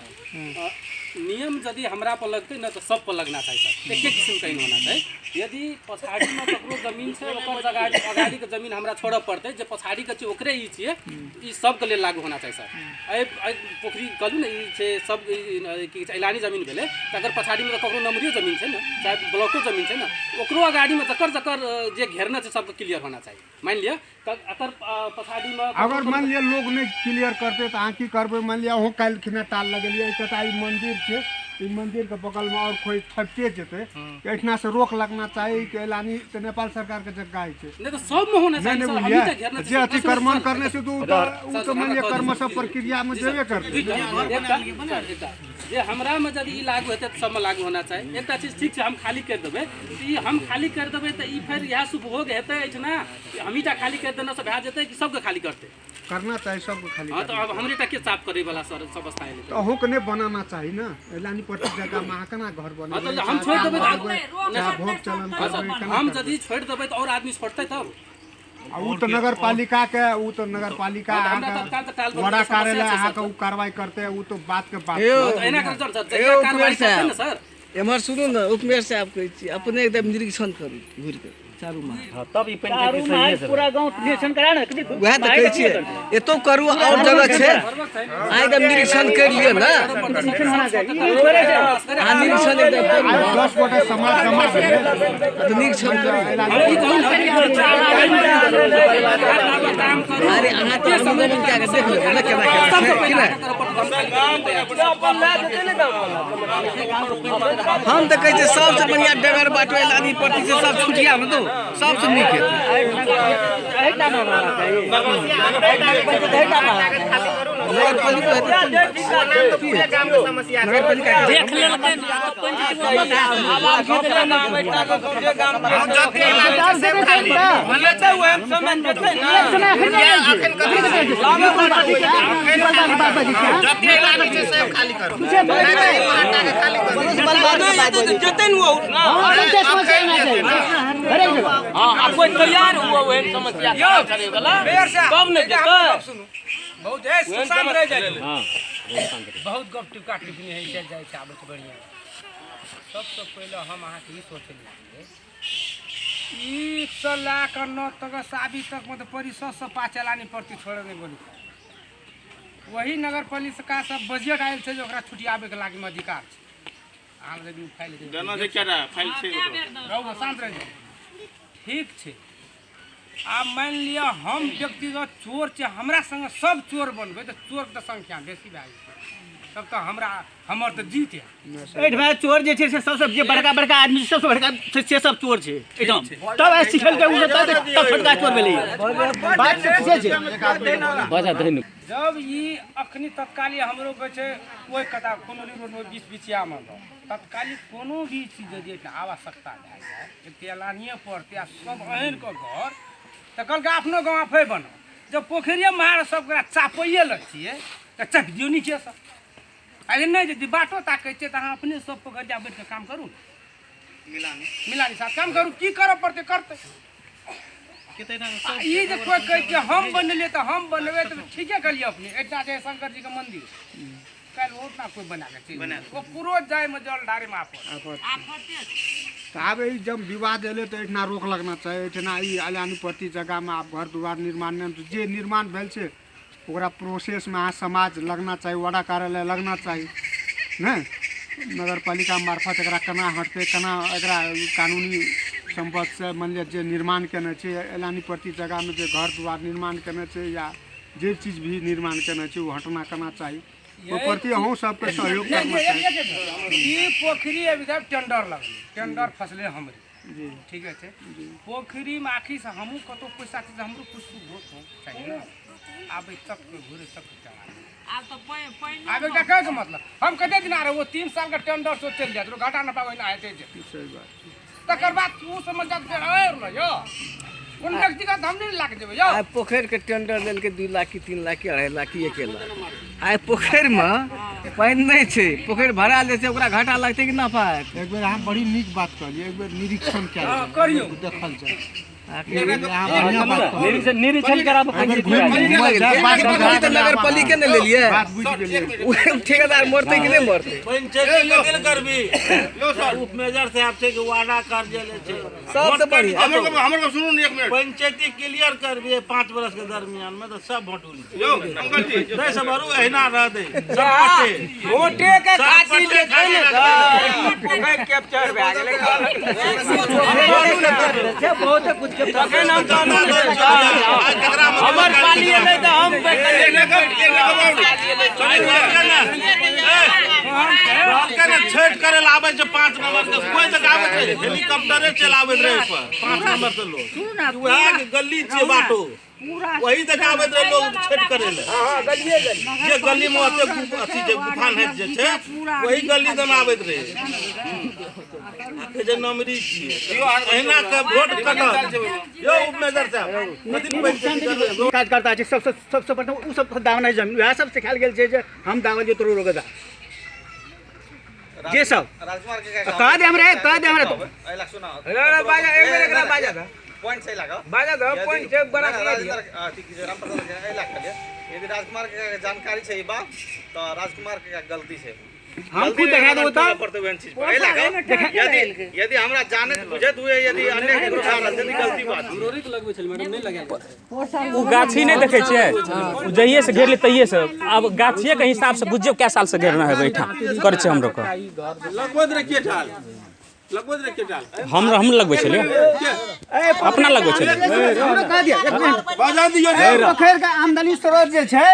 [SPEAKER 3] नियम यदि हमरा पर लगते ना तो सब पर लगना चाहिए सर एक किस्म का नहीं होना चाहिए यदि पछाड़ी में ककरो जमीन से ओकर अगाड़ी के जमीन हमरा छोड़े पड़ते जे पछाड़ी के ओकरे ई छिए ई सब के लिए लागू होना चाहिए सर ए पोखरी कहलू ने ई छै सब की एलानी जमीन भेले अगर पछाड़ी में ककरो नंबरियो जमीन छै ना चाहे ब्लॉको जमीन छै ना ओकरो अगाड़ी में जकर जे घेरना छै सबके क्लियर होना चाहिए मान लिया अगर पछाड़ी में
[SPEAKER 5] अगर मान लिया लोग नहीं क्लियर करते तो अहाँ की करबे मान लिया अहूँ काल्हि खिना टाल लगेलिए एकटा ई मंदिर छै ई मंदिर के बगल में और कोई फटते जेते एठना से रोक लगना चाहिए कि एलानी तो नेपाल सरकार के जगह छै
[SPEAKER 3] नहीं तो सब में होना चाहिए सर अभी तक घेरना
[SPEAKER 5] जे अतिक्रमण करने से तो मान लिया कर्म सब प्रक्रिया में जेबे करते
[SPEAKER 3] जे हमरा में यदि ई लागू हेतै सब में लागू होना चाहिए एकटा चीज ठीक छै हम खाली कर देबै ई हम खाली कर देबै त ई फिर इएह सुभोग हेतै ना हमीटा खाली कर देना से भए जेतै कि सबके खाली करतै
[SPEAKER 5] करना चाहिए सबको खाली
[SPEAKER 3] हां तो अब हमरे टा के साफ करे वाला सर सब अवस्था है
[SPEAKER 5] तो अहूँ के नहीं बनाना चाहिए ना एलानी प्रति जगह में केना घर बने
[SPEAKER 3] तो हम छोड़ देबै
[SPEAKER 5] भोग चलन करबै
[SPEAKER 3] हम यदि छोड़ देबै तो और आदमी छोड़तै तब
[SPEAKER 5] उ तो नगर पालिका के बड़ा कार्यालय अहाँ के कार्रवाई करते उ तो बात के बात
[SPEAKER 3] एना कर कार्रवाई करते ना सर
[SPEAKER 7] एमहर सुनू ना उपमेयर साहब कहै छी अपने एकदम निरीक्षण करू घुरि के चारू मार
[SPEAKER 8] हां तब ई पंचायती सही है
[SPEAKER 7] पूरा गांव निरीक्षण करा ना वह तो कहै छी एतो करू और जगह छै आ एकदम निरीक्षण कर लियो ना निरीक्षण होना चाहिए हां निरीक्षण एकदम
[SPEAKER 5] 10 गोटा समाज जमा भेलै
[SPEAKER 7] तो निरीक्षण करू अरे अहाँ तो जमीन के देख लेबै ना केना हम तो कहै छी सबसे बढ़िया डगर बाटो एलानी प्रति से सब छुटिया में दो सबसे नीक
[SPEAKER 8] देख लेलकै कोई तैयार हुआ वही समस्या करे वाला कब नहीं देता बहुत है शांत रह जाए हां बहुत गप टिका टिप्पणी है चल जाए आबे बढ़िया सबसे पहले हम अहाँ के ई सोचलिए ई से ला कर 9 तक साबी तक मतलब परिषद से 5 चलानी पड़ती छोड़े नहीं बोली वही नगर पालिका सब बजट आयल छै जे ओकरा छुटियाबे के लागि में अधिकार छै आम लेकिन फाइल
[SPEAKER 4] देना जे केरा फाइल छै
[SPEAKER 8] रहू शांत रहिए ठीक छै आब मान लिया हम व्यक्तिगत चोर छै हमरा संग सब चोर बनबे तो चोर के संख्या बेसी भए जेतै तब तो हमर तो जीत है
[SPEAKER 9] एठमा चोर जे छै से सबसे जे बड़का बड़का आदमी सबसे बड़का से सब चोर छै एकदम तब सिखल के उ तब छोटका चोर भेलै बात से छै बजा धइन
[SPEAKER 8] जब ई अखनी तत्काली हमरो के छै ओइ कथा कोनो रोड में 20 बिछिया में तत्काली कोनो भी चीज यदि आवश्यकता भए जाए तेलानिए पड़ते आ सब अहन के घर त कल के अपनो गांव फै बनो जब पोखरिया मार सब चापैए लगतिए त चक दियो नीचे से अरे नहीं यदि बाटो ताकै छै त अहाँ अपने सब पोखरिया बैठ के काम करू मिलानी साथ काम करू की करऽ पड़ते करते ये जे कोई कहै छै हम बनलिए त हम बनबे त ठीके करिए अपने एकटा छै शंकर जी के मंदिर कल ओतना कोई बना के वो पूरो जाय में जल ढारे में
[SPEAKER 5] आब जब विवाद एले तो एठना रोक लगना चाहिए एठना ई अलानी प्रति जगह में आप घर दुआर निर्माण जे निर्माण भेल छै ओकरा प्रोसेस में अहाँ समाज लगना चाहिए वार्ड कार्यालय लगना चाहिए नहीं नगर पालिका मार्फत एकरा केना हटते केना एकरा कानूनी संपत्ति से मान लिया जे निर्माण केने छै एलानी प्रति जगह में जे घर दुआर निर्माण केने छै या जे चीज भी निर्माण केने छै वो हटना करना चाहिए वो प्रति अहूँ सबके सहयोग करना चाहिए
[SPEAKER 8] ई पोखरी अभी तक टेंडर लगल टेंडर फसले हमरे जी ठीक है पोखरी में आखिर से हमहू कतो पैसा से हमरो कुछ हो चाहिए ना आब तक घुरे तक चला अब तो आब एकटा कह के मतलब हम कते दिन आ रहे वो 3 साल का टेंडर सो चल जात घाटा ना पावे ना हेते सही बात तकर बाद तू समझ जात और न यो कोन व्यक्तिगत हम नहीं लाग देबे यो
[SPEAKER 7] आ पोखर के टेंडर लेल के 2 लाख की 3 लाख की 2.5 लाख की 1 लाख आ पोखर में पानी नहीं छै पोखर भरा ले छै ओकरा घाटा लगते कि नफा
[SPEAKER 5] एक बेर हम बड़ी नीक बात कहलिए एक बेर निरीक्षण
[SPEAKER 8] करियो
[SPEAKER 5] देखल जाए
[SPEAKER 9] निरीक्षण कराबो
[SPEAKER 7] नगर पालिका ने ले लिए ठेकेदार मरते कि नहीं मरते
[SPEAKER 6] पंचायती के दिल करबी यो सर उप मेजर साहब से के वादा कार्य ले छै
[SPEAKER 7] सबसे बढ़िया
[SPEAKER 4] हमर को सुनू एक मिनट
[SPEAKER 6] पंचायती क्लियर करबी 5 वर्ष के दरमियान में तो सब वोट उली
[SPEAKER 4] यो अंकल जी
[SPEAKER 6] दे सब आरो एहना रह दे सब पटे
[SPEAKER 8] वोटे के खातिर ले छै पोखर कैप्चर भए गेलै
[SPEAKER 9] बहुत कुछ
[SPEAKER 6] हमर पाली एले त हम छठ करे ला आवे छै 5 नंबर के कोई तक आवे छै हेलीकॉप्टरे चलावे रहे पर 5 नंबर के लोग वहां गली छै बाटो वही तक आवे रहे लोग छठ करे ले हां गलिए गली जे गली में ओते अथी जे गुफान है जे छै वही गली में आवे रहे जे नमरी छी यो एहना के वोट कटल यो उप मेजर साहब कथि पंचायत
[SPEAKER 9] काज करता छै सबसे प्रथम उ सब दावना जमीन वह सब सिखाल गेल छै जे हम दावल जो तोरो रोगदा जे सब
[SPEAKER 6] राजकुमार के
[SPEAKER 9] कह दे हमरे तो
[SPEAKER 6] एला सुना
[SPEAKER 8] अरे बाजा एक बेर एकरा बाजा दा
[SPEAKER 6] पॉइंट सही लगा
[SPEAKER 8] बाजा दा पॉइंट से बड़ा
[SPEAKER 6] अथी की राम प्रसाद के एला के यदि राजकुमार के जानकारी छै ई बात तो राजकुमार के गलती छै
[SPEAKER 9] हम खुद देखा दो तो
[SPEAKER 6] यदि हमरा जानत बुझत हुए यदि अन्य के सामने यदि गलती बात
[SPEAKER 3] रोरी के लगबै छै मैडम नहीं लगा
[SPEAKER 2] उ गाछी नहीं देखे छियै उ जहिए से घेर ले तहिए से अब गाछिए के हिसाब से बुझियो कै साल से घेरना है बैठा कर छै हमरो को
[SPEAKER 4] लगबोद रखिए ठाल लगबोद रखिए ठाल
[SPEAKER 2] हम लगबै छलिए अपना लगबै छलिए
[SPEAKER 5] हमरो कह दिया एक मिनट
[SPEAKER 4] बाजा दियो
[SPEAKER 5] पोखर का आमदनी स्रोत जे छै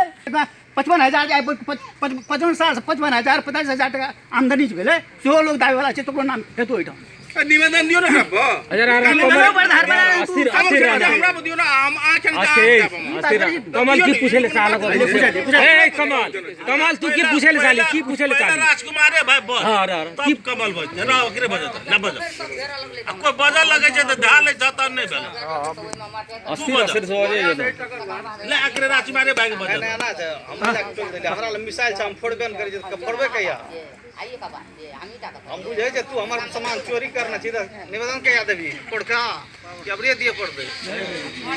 [SPEAKER 5] 55,000 55 साल 55,000 50,000 टका आमदनी भेलै सेहो लोग दाबे वाला छै तो नाम हेतु ओइठाम
[SPEAKER 4] निवेदन दियो ना सब हमरा दियो ना हम आखन
[SPEAKER 9] कमल की पूछे ले साला को ए कमल तू की पूछे ले साली की पूछे ले साली
[SPEAKER 6] राजकुमार भाई बस
[SPEAKER 9] हां रे
[SPEAKER 6] तब कमल बज ना ओकरे बजत ना बज कोई बजा लगे छै त ढाल जाता नहीं भेल
[SPEAKER 9] 80 से
[SPEAKER 6] ले अकरे राजकुमार भाई के बजत ना छै हमरा मिसाइल छै हम फोड़बे न करै छै फोड़बे कहिया हम बुझे छै तू हमर सामान चोरी कर
[SPEAKER 4] करना चाहिए निवेदन क्या याद है पड़का कि अब रे दिए पड़ते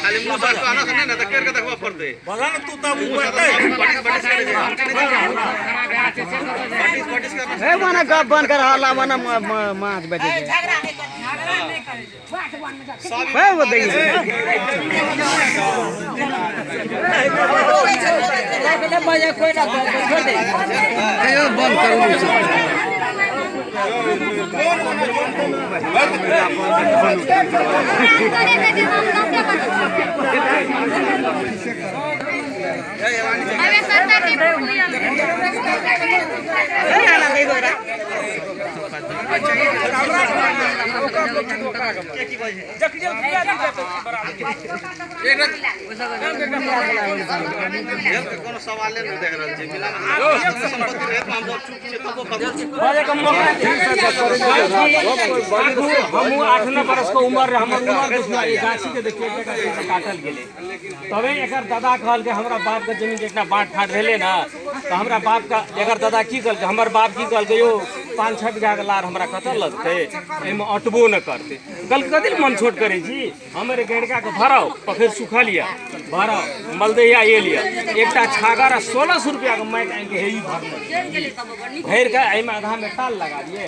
[SPEAKER 4] खाली मुंह पर आना से नहीं ना तो केर के देखवा पड़ते
[SPEAKER 6] बोला ना तू तब ऊपर दे
[SPEAKER 7] ए माना गप बंद कर हल्ला माना 5 बजे है वो देखिए बंद करो
[SPEAKER 4] कोनो सवाल नहीं देख रहल छै बिना संपत्ति रहे हम लोग चुप से तब
[SPEAKER 9] हम 8-9 बरस के उम्र हमर उम्र देखियो ये गाछी के देखिए काटल गेले तबे एकर दादा कहल के हमरा बाप के जमीन जितना बांट फाट रहले ना तो हमरा बाप का एकर दादा की कहल के हमर बाप की कहल के यो 5-6 बीघा के लार हमरा कत लगते एमे अटबो न करते कल कदिल मन छोट करे छी हमरे गेड़का के भराओ पखेर सुखा लिया भराओ मलदैया ये लिया एकटा छागर 1600 रुपया के माइट आन के हेई भर के एमे आधा में टाल लगा दिए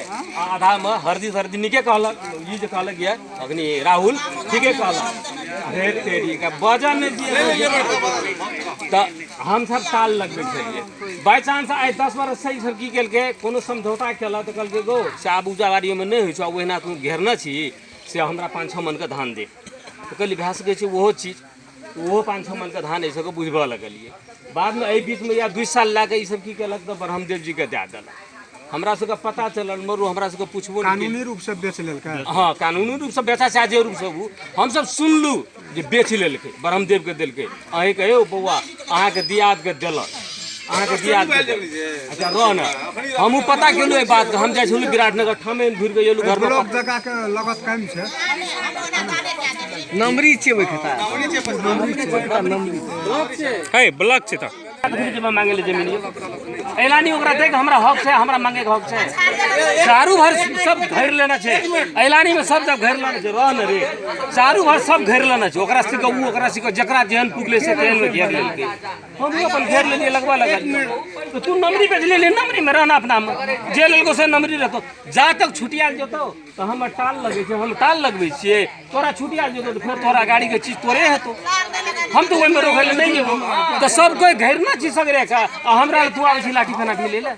[SPEAKER 9] आधा में हरदी सरदी निके कहलक ई जे कहलक ये अग्नि राहुल ठीके कहलक ढेर तेरी का वजन दिए तो हम सब टाल लगबे छलिए बाय चांस आइ 10 बरस से सब की केल के कोनो समझौता केला तो कल के गो साब उजावारी में नहीं होय छ ओहिना तू घेरना छी से हमरा 5-6 मन के धान दे तो कहली भए सकै छै ओहो चीज ओहो 5-6 मन के धान ऐसे बुझबा लगलिए बाद में एहि बीच में या 2 साल लागे ई सब की केलक तो ब्रह्मदेव जी के दे देलक हमरा सबके पता चलल मरु हमरा सबके पूछबो
[SPEAKER 5] कानूनी रूप से बेच लेलकै
[SPEAKER 9] हाँ कानूनी रूप से बेचा चाहे जे रूप से हम सब सुनलू जे बेच लेलकै ब्रह्मदेव के देलकै अहीं कहे बौआ अहाँ के दियाद के देलक अहाँ के दियाद के अच्छा रह न हमहू पता केलू ए बात हम जाय छलू विराटनगर ठामे घुर के एलू घर में
[SPEAKER 5] ब्लॉक जगह के लगत कम छै
[SPEAKER 7] नंबरी छै ओइ खाता नंबरी छै
[SPEAKER 2] है ब्लॉक छै त
[SPEAKER 9] जमा मांगे ले जमीन ऐलानी ओकरा देख हमरा हक छै हमरा मांगे के हक छै चारू भर सब घेर लेना छै ऐलानी में सब जब घेर लेना छै रह न रे चारू भर सब घेर लेना छै ओकरा से कहू ओकरा से जकरा जेहन पुगले से तेहन में घेर लेलकै हम भी अपन घेर लेलिए लगवा लगा तो तू नंबरी पे ले ले नंबरी में रहना अपना में जे लेलको से नंबरी रहतो जा तक छुटियाल जेतो तो हम टाल लगे छै हम टाल लगबै छियै तोरा छुटियाल जेतो तो फिर तोरा गाड़ी के चीज तोरे हेतो हम तो ओइ में रोकै ले नहीं जेबो तो सब कोई घेरना छी सगरे का हमरा तू आबै छी लाठी फना ले ले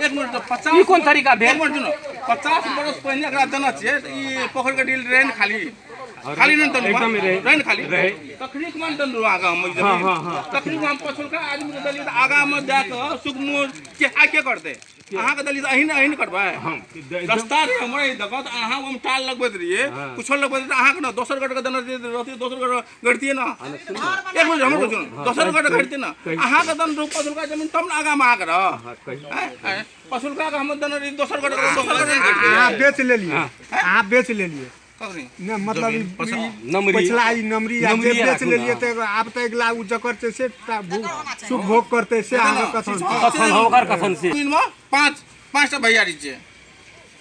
[SPEAKER 4] 1 मिनट 50
[SPEAKER 9] ई कोन तरीका भेल
[SPEAKER 4] 1 मिनट सुनो 50 बरस पहले एकरा देना छै ई पोखर के डील रेन खाली नहीं तनु
[SPEAKER 9] एकदम
[SPEAKER 4] रेन खाली तखनी मन तनु आगा हम जमीन तखनी हम पछुल का आदमी के दलित आगा में जा के सुगमु के आके करते अहाँ के दलित अहिन करबा दस्तार हमरे दगत अहाँ हम टाल लगबैत रहिए कुछो लगबैत अहाँ के ना दोसर गट के देना रहती दोसर गट गड़तिए ना एक मिनट हमरो सुन दोसर गट गड़तिए ना अहाँ के दन रूप पछुल का जमीन तब ना आगा में आ कर पछुल का हम दन दोसर गट
[SPEAKER 5] अहाँ बेच लेलिए अहाँ बेच लेलिए न मतलब पिछला ई नंबरी या बेच लेलिए त आब त अगला उ जकर छै से सुख भोग करते से अहाँ
[SPEAKER 9] कथन होकर कथन से
[SPEAKER 4] दिन में 5 भैयारी छै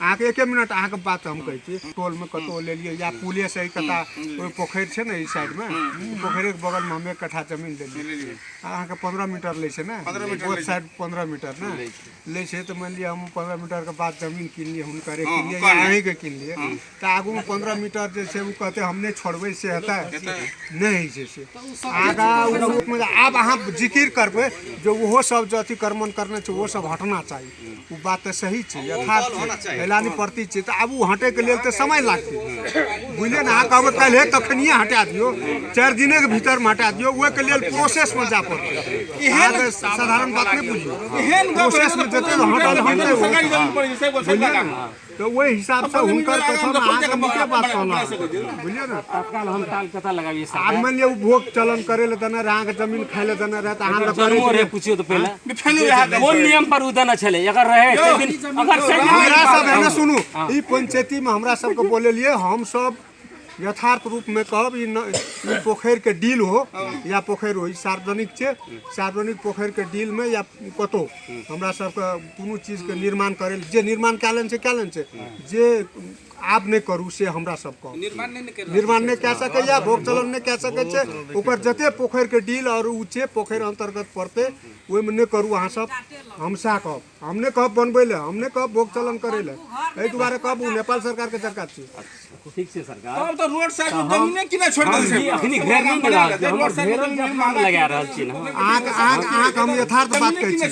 [SPEAKER 5] अहाँ के 1 मिनट अहाँ के बात हम कहै छी टोल में कतो लेलिए या पुलिया से कता ओइ पोखर छै ने ई साइड में पोखर के बगल में हम 1 कट्ठा जमीन देलिए अहाँ के 15 मीटर ले छै ना वो साइड 15 मीटर ना ले छै तो मान लिया हम 15 मीटर के बाद जमीन किन लिए हुनकर किन लिए या अहीं के किन लिए त आगू में 15 मीटर जे छै उ कहते हमने छोड़बै से हेतै नहीं छै से आगा उ में आब अहाँ जिक्र करबै जो वो सब जो अथी कर्मन करने छै वो सब हटना चाहिए उ बात त सही छै यथार्थ ऐलानी प्रति छै त आब उ हटे के लेल त समय लागतै बुझलिए ना अहाँ कहबै काल्हि तखनिए हटा दियो 4 दिन के भीतर में हटा दियो ओए के लेल प्रोसेस में जा पड़तै एहन साधारण बात नहीं बुझियो एहन प्रोसेस में जते तो वही हिसाब से हुनकर कथन अहाँ के मुख्य बात कहला बुझलिए ना
[SPEAKER 9] तत्काल हम ताल कथा लगाबी
[SPEAKER 5] आब मान लियो भोग चलन करे ले देना अहाँ के जमीन खाय ले देना रहे त अहाँ ल करे
[SPEAKER 9] रे पूछियो तो पहले कोन नियम पर उदना छले अगर रहे अगर
[SPEAKER 5] हमरा सब है ना सुनू ई पंचायती में हमरा सब के बोले लिए हम सब यथार्थ रूप में कहब ई पोखर के डील हो या पोखर हो सार्वजनिक छै सार्वजनिक पोखर के डील में या कतो हमरा सब के कोनो चीज के निर्माण करे जे निर्माण कैलन छै जे
[SPEAKER 10] आब नहीं करू से हमरा सबके निर्माण नहीं कह सकैया, भोग चलन नहीं कह सकै छै। ओकर जते पोखरि के डील और ऊँचे पोखरि अंतर्गत पड़ते ओहिमे नहीं करू अहाँ सब। हम सएह कहब, हम नहीं कहब बनबै लए, हम नहीं कहब भोग चलन करै लए, एहि दुआरे कहब नेपाल सरकार के जगह छै।
[SPEAKER 9] ठीक छै सरकार,
[SPEAKER 4] अब तो रोड साइड जमीने किने छोड़ देल छै,
[SPEAKER 9] अखनी घेर नहीं मिला है, हमर घेरल जमीन लगा रहल छी ना।
[SPEAKER 10] आँख हम यथार्थ बात कहै छी।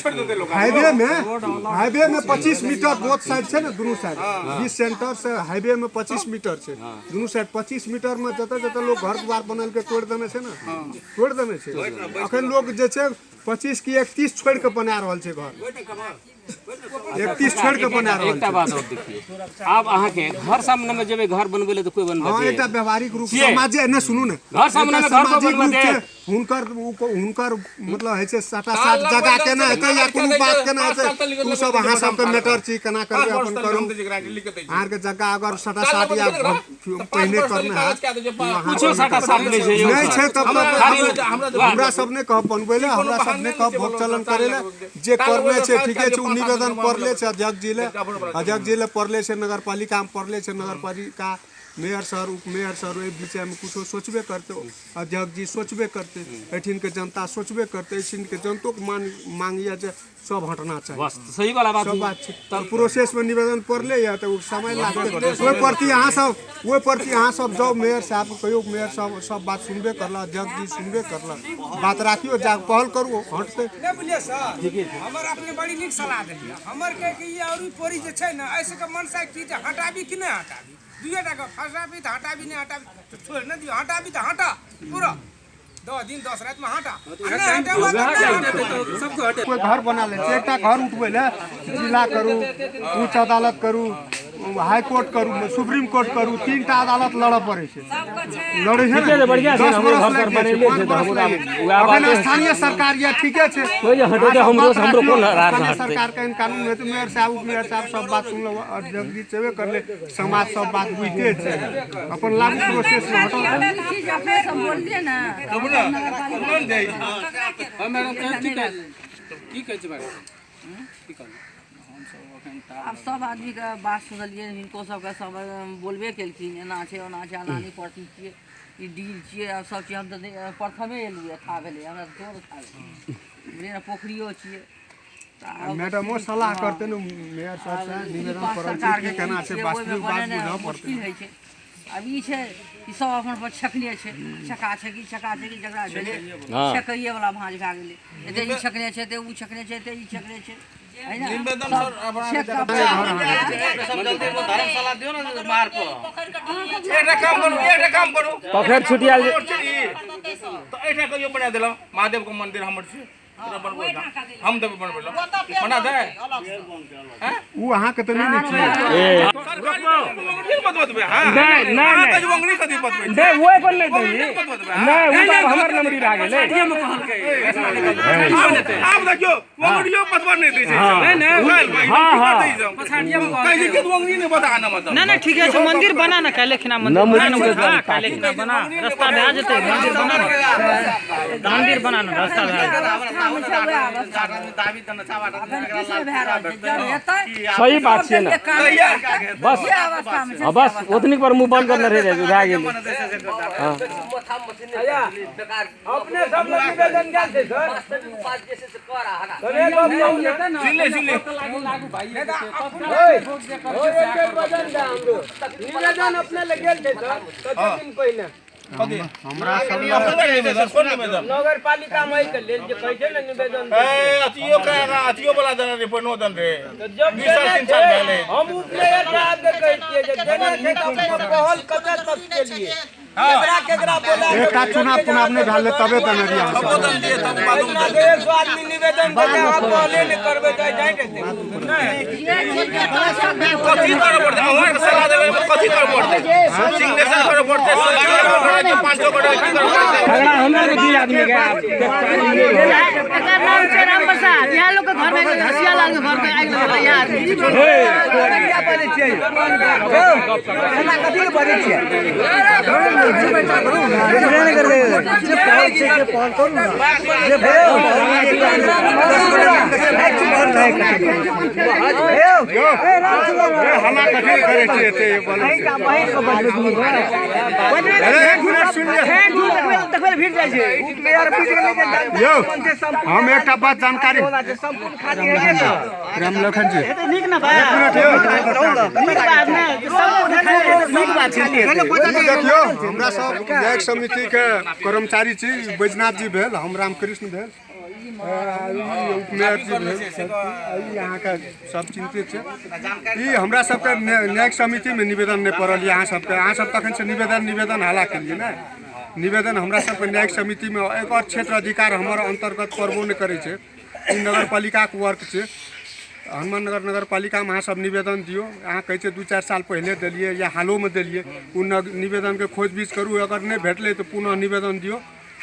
[SPEAKER 10] हाईवे में 25 मीटर बोथ साइड छै ने, दुनू साइड 20 सेंटर से हाईवे में 25 मीटर छै दुनू साइड। 25 मीटर में जते जते लोग घर द्वार बनल के तोड़ देने छै ना, तोड़ देने छै। अखन लोग जे छै 25 की 31 छोड़ के बना रहल छै घर, 31 छोड़ के बना रहल छै।
[SPEAKER 9] एकटा बात और देखिए, आब अहाँ के घर सामने में जेबे घर बनबै ले तो कोई बनबै
[SPEAKER 10] हां, एकटा व्यवहारिक रूप समाज ने सुनू ने,
[SPEAKER 9] घर सामने में घर बनबै दे
[SPEAKER 10] हुनकर मतलब है छै साटा साट जगह केना हेतै या कोनो बात केना हेतै, उ सब अहाँ सब के मैटर छी, केना करबै अपन करू। अहाँ के जगह अगर साटा साट या पहिने करना है
[SPEAKER 9] कुछो साटा साट नहीं
[SPEAKER 10] छै तब हमरा सब ने कह बनबै ले, हमरा सब ने कह भोग चलन करे ले, जे करने छै ठीके छै। उ निवेदन पढ़ले छै अध्यक्ष जी ले पढ़ले छै, नगरपालिका में पढ़ले छै, नगरपालिका मेयर सर उप मेयर सर एहि विषय में कुछ सोचबे करते, अध्यक्ष जी सोचबे करते, एठिन के जनता सोचबे करते, एठिन के जनतो के मांग ये जे सब हटना चाहिए।
[SPEAKER 9] बस सही वाला बात
[SPEAKER 10] छै। तब प्रोसेस में निवेदन पढ़ले या तो समय लागते, ओहि प्रति अहाँ सब जाओ मेयर साहब कहियो, मेयर साहब सब बात सुनबे करला, अध्यक्ष जी सुनबे करला, बात राखियो, जा पहल करू, हटते।
[SPEAKER 11] बुझलिए सर, हमर अपने बड़ी नीक सलाह देलिए। हमर के ये और पोरी जे छै ना, ऐसे के मनसा चीज हटाबी कि नहीं हटाबी, दुए टाका फंसाबी तो हटाबी, नहीं हटाबी तो छोड़ न दियो, हटाबी तो हटा पूरा 10 दिन 10 रात में हटा।
[SPEAKER 10] कोई घर बना ले, एकटा घर उठबै ले जिला करू, उच्च अदालत करू, हाई कोर्ट करू, सुप्रीम कोर्ट करू, 3टा अदालत लड़ऽ पड़े छै, लड़े छै ने बढ़िया छै। अखन स्थानीय सरकार या ठीके छै,
[SPEAKER 9] हमरो कोन
[SPEAKER 10] स्थानीय सरकार के कानून में मेयर साहब सब बात सुनलो, अध्यक्ष जी चेबे करले, समाज सब बात बुझते छै, अपन लागू प्रोसेस में हटो।
[SPEAKER 1] अपने सब बोल दिए ना अब सब आदमी के बात सुनलिए, हिनको सबके सब बोलबे केलखिन, एना छै ओना छै, अनानी पड़ती छियै, ई डील छियै, अब सब चीज हम तो प्रथमे एलुए था भेलै, हमरा जोर था भेलै, पोखरियो छियै।
[SPEAKER 10] मैडमो सलाह करते न मेयर सर से निवेदन करल छै कि केना छै, वास्तविक बात बुझऽ पड़तै।
[SPEAKER 1] है छै अब ई छै कि सब अपन पर छकने छै, छका छै कि जकरा भेलै छकैये वाला भांज भए गेलै, एते ई छकने छै, एते उ छकने छै, एते ई छकने छै।
[SPEAKER 4] निवेदन सर धर्मशाला दियो ना मार को, एकटा काम करू
[SPEAKER 9] पोखर छुटिया
[SPEAKER 4] तो एटा कहियो बना देलो, महादेव को मंदिर हमर छै, हम देब बनबै बना दे।
[SPEAKER 10] उ अहाँ के त नहीं ने छियै,
[SPEAKER 4] सरकार बतबे। हां
[SPEAKER 9] नहीं
[SPEAKER 4] त वंगनी कथि बतबे
[SPEAKER 9] दे, ओए पर नहीं दही नहीं, उ बात हमर नंबरी ला गेलै, में कहलकै
[SPEAKER 4] आप देखियो वंगनियो बतबा नहीं दै छै। नहीं हां पछाड़िया में कहि के वंगनी नहीं बता ना मतलब।
[SPEAKER 1] ना ठीक है, मंदिर बना ना, काले खिना मंदिर काले खिना बना, रास्ता में आ जते, मंदिर बना ना, मंदिर बना ना, रास्ता में सही बात छै ना। बस ओतनी पर मुंह बंद करना रह भए गेल।
[SPEAKER 8] अपने सब लोग निवेदन गेल छै सर, निवेदन अपने ले गेल छै सर, कते दिन पहले
[SPEAKER 10] हमरा सब
[SPEAKER 8] नगर पालिका में के लेल जे कहै छै ने निवेदन,
[SPEAKER 4] अतियो वाला दन रे पनो दन रे
[SPEAKER 8] जब हम उपलेयर साहब के कहै छियै जे देने छै तो पहल कते तक के लिए केकरा बोला,
[SPEAKER 10] एकटा चुनाव नहीं भेलै तबे त नहीं हम सब
[SPEAKER 4] दिए तब मालूम दे।
[SPEAKER 8] 100 आदमी निवेदन देते, हम पहले नहीं करबे त जाय के नहीं
[SPEAKER 4] कथि करे पड़ते, हमरा के सलाह देबे में कथि करे पड़ते, सिग्नेचर करे पड़ते, 500 करोड़ की करे पड़ते।
[SPEAKER 9] झगड़ा हमरा के 2 आदमी के
[SPEAKER 1] एकर नाम छै राम प्रसाद, यहाँ लोग के घर में हसिया लाल के घर में आगि लगल यार
[SPEAKER 7] क्या बोले छियै एना कथि के बोले छियै, नहीं कर ले जे पहुंच से पहुंच करू ना जे
[SPEAKER 10] हला कथी करे छी एते बोलै छी अरे एक मिनट सुन ले
[SPEAKER 7] देखबे भीड़ जाइ छै उपमेयर बीच में
[SPEAKER 10] यो हम एकटा बात जानकारी
[SPEAKER 7] संपूर्ण खाली है ना
[SPEAKER 10] राम लखन जी
[SPEAKER 7] एते नीक ना बा
[SPEAKER 10] एक मिनट यो
[SPEAKER 7] नीक बात ना संपूर्ण खाली नीक बात छै
[SPEAKER 10] देखियो हमरा सब न्यायिक समिति के कर्मचारी छी बैजनाथ जी भेल हम रामकृष्ण भेल उपमेयर जी भेल यहाँ का सब चिंतित छै ई हमरा सबके न्यायिक समिति में निवेदन नहीं पड़ल यहाँ सबके अहाँ सब तखन से निवेदन हाला केलिए ना निवेदन हमरा सबके न्यायिक समिति में एक और क्षेत्र अधिकार हमारा अंतर्गत पड़बो नहीं करे छै ई नगर पालिका के वर्क छै हनुमान नगर नगर पालिका में अहाँ सब निवेदन दियो अहाँ कहै छै 2-4 साल पहले दिलिए या हालो में दिलिए उ निवेदन के खोजबीज करू अगर नहीं भेटले तो पुनः निवेदन दियो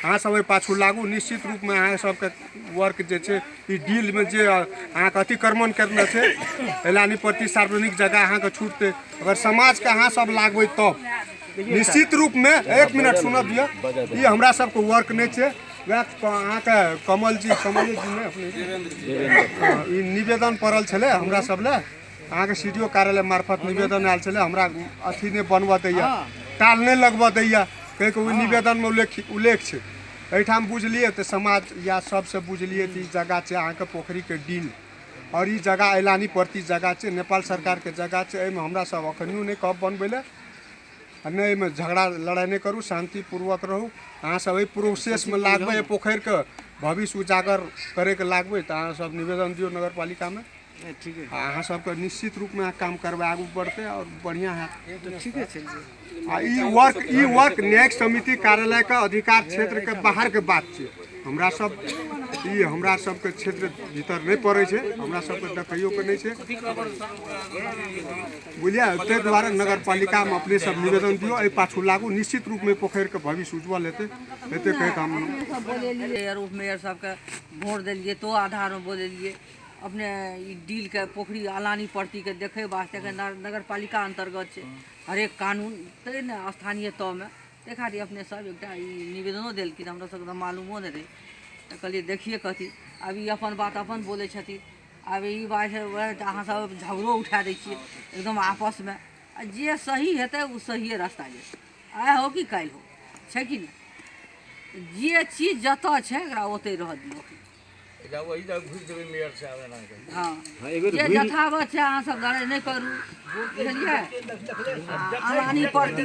[SPEAKER 10] अहाँ सब पाछू लागू निश्चित रूप में अहाँ सबके वर्क जे छै ई डील में जे अहाँ के अतिक्रमण करने छै एलानी प्रति सार्वजनिक जगह अहाँ के छूटते अगर समाज के अहाँ सब लागबै तब निश्चित रूप में एक मिनट सुन दियो ई हमरा सबके वर्क नहीं छै वह अहाँ के कमल जी ने अपने ई निवेदन पड़ल छले हमरा सब ले अहाँ के सीडीओ कार्यालय मार्फत निवेदन आयल छले हमरा अथी ने बनबऽ दैया टाल नहीं लगबऽ दैया कहे के निवेदन में उल्लेख छै एठाम बुझलिए तो समाज या सबसे बुझलिए कि जगह छै अहाँ के पोखरी के डील और ई जगह एलानी प्रति जगह छै नेपाल सरकार के जगह छै एमे हमरा सब अखनियो नहीं कहब बनबै ले नहीं में झगड़ा लड़ाई नहीं करू शांतिपूर्वक रहू अहाँ सब प्रोसेस में लागबै पोखर के भविष्य उजागर करे के लागबै तो अहाँ सब निवेदन दियो नगर पालिका में ठीक है अहाँ सबके निश्चित रूप में काम करबै आगू बढ़ते और बढ़िया है ठीक है ई वर्क न्यायिक समिति कार्यालय का अधिकार क्षेत्र के बाहर के बात छै हमरा सबके क्षेत्र भीतर नहीं पड़े छै हमरा सबके देखियो के नहीं छै बुझलिए ताहि दुआरे नगर पालिका में अपने सब निवेदन दियो एहि पाछू लागू निश्चित रूप में पोखर के भविष्य उज्जवल हेतै कहे हम
[SPEAKER 1] बोलेलिए उपमेयर सबके वोट दिलिए तो आधार में बोलेलिए अपने ई डील के पोखरी अलानी प्रति के देखे वास्ते के नगर पालिका अंतर्गत छै हरेक कानून तै ने स्थानीय तह में देखा दी अपने सब एक निवेदनो दिलखिन हमरा सबके मालूमो नहीं रहे तो कहलिए देखिए कथी अभी अपन बात अपन बोले छथिन अब ई बात अहाँ सब झगड़ो उठा दै छियै एकदम आपस में जे सही हेतै उ सही रास्ता जेतै आइ हो कि काल्हि हो छै कि नहीं जे चीज जतऽ छै ओकरा ओतै रह दियौ हाँ जे यथावत छै अहाँ सब लड़ाई नहीं करू बुझलियै अलानी प्रति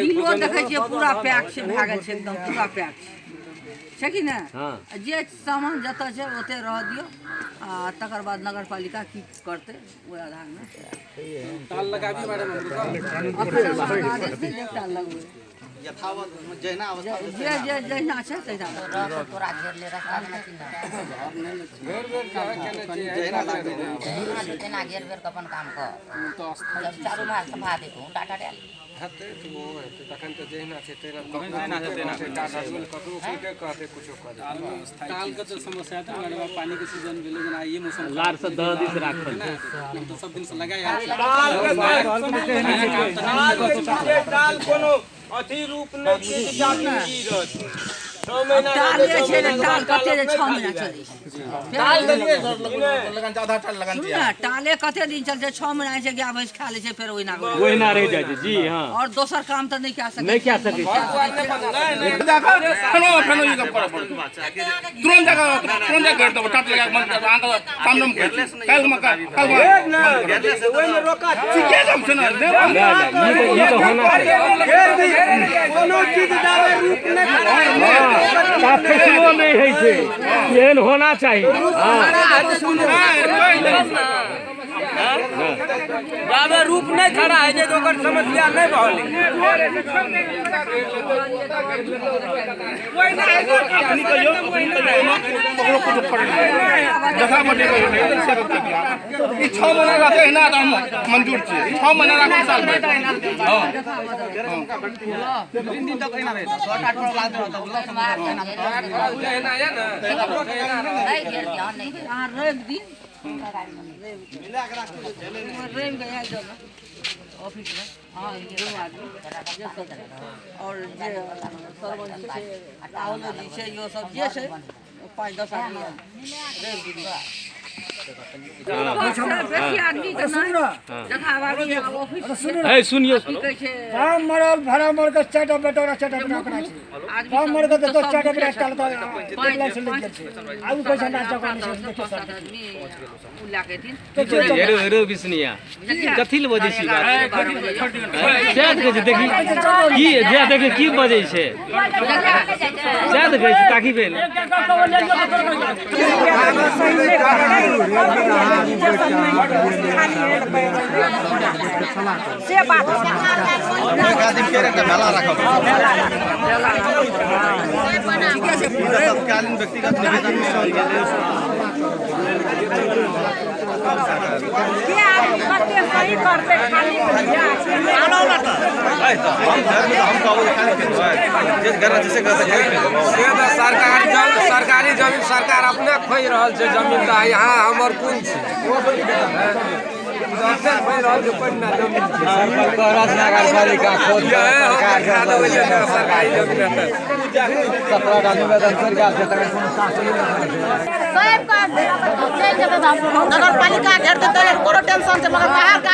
[SPEAKER 1] डीलो देखै छियै पूरा पैक छै भए गेल छै एकदम पूरा पैक छै कि नहीं जे सामान जतऽ छै ओतै रह दियौ आ तकर बाद नगर पालिका की करते ओहि आधार में
[SPEAKER 3] ताल लगाबी मैडम
[SPEAKER 1] ताल लगबै
[SPEAKER 6] यथावत जहिना अवस्था
[SPEAKER 1] जहिना छै तहिना
[SPEAKER 12] तोरा घेर ले रास्ता में तेना घेर बेर के अपन काम कर चारू मार सफा दे तू डाटा डाल
[SPEAKER 8] तखन तो जहिना छै
[SPEAKER 3] ताल के तो समस्या था मैडम पानी के सीजन भेलै जेना ये मौसम
[SPEAKER 9] लार से 10 दिन से राखल छै
[SPEAKER 3] तो सब दिन से लगाया
[SPEAKER 8] ताल कोनो अथी रूप नहीं छै जे जाति गिरत 6 महीना
[SPEAKER 1] टाले छै ने टाल कते 6 महीना चलै छै
[SPEAKER 4] टाल देलिए लगन आधा टाल लगन
[SPEAKER 1] सुन ना टाले कते दिन चलते 6 महीना से गाय भैंस खा ले छै फेर ओहिना
[SPEAKER 9] ओहिना रह जाइ छै जी हां
[SPEAKER 1] और दोसर काम तो नहीं कह सकै
[SPEAKER 9] नहीं कह सकै
[SPEAKER 4] फेनो ई कर पड़त तुरंत जगह कर दो टाट लगा मन आंग काम नम कर कल में
[SPEAKER 8] ओइ में रोका
[SPEAKER 4] ठीके सब छै ना
[SPEAKER 9] ये तो होना
[SPEAKER 8] कोनो चीज दावे रूप नहीं खड़ा
[SPEAKER 9] फैसलो नहीं है छै एहन होना चाहिए
[SPEAKER 8] जाबे रूप नहीं खड़ा है जे ओकर समस्या नहीं भले कोई नहीं
[SPEAKER 4] अपनी कहियो पकड़ो कुछ पड़ जगह बटे कहियो ई 6 महीना रहते है ना तो मंजूर छै 6 महीना राखो साल में हां दिन तक एना रहे 8 लागत रहता
[SPEAKER 12] नहीं घेर ध्यान नहीं
[SPEAKER 1] हां रवि दिन मिला के रख रवि गया जब ऑफिस में हां दो आदमी और जे सरपंच छै टाउन जी छै यो सब जे छै 5-10 आदमी रवि दिन बेसी आदमी के नहीं जगह आबादी ऑफिस
[SPEAKER 9] ए सुनियो
[SPEAKER 1] की कहै छै
[SPEAKER 5] काम मरल भरा मर के चाटा बेटा चाटा बेटा करा छै काम मर के तो चाटा बेटा चल तो देखला से लेके छै आउ पैसा ना जगह नहीं देखियो सर
[SPEAKER 1] उ लाके दिन
[SPEAKER 9] हेरो हेरो बिसनिया कथि ल बजै छी बात से देखै देखी की जे देखै की बजै छै से देखै छी ताकि भेल
[SPEAKER 12] से बात
[SPEAKER 6] तत्कालीन व्यक्तिगत निवेदन
[SPEAKER 11] सरकारी जमीन सरकार अपने खोज रहल छै जमीन का यहाँ हमर कोन छै
[SPEAKER 12] नगर पालिका घेर देते कोनो टेंशन छै मगर बाहर का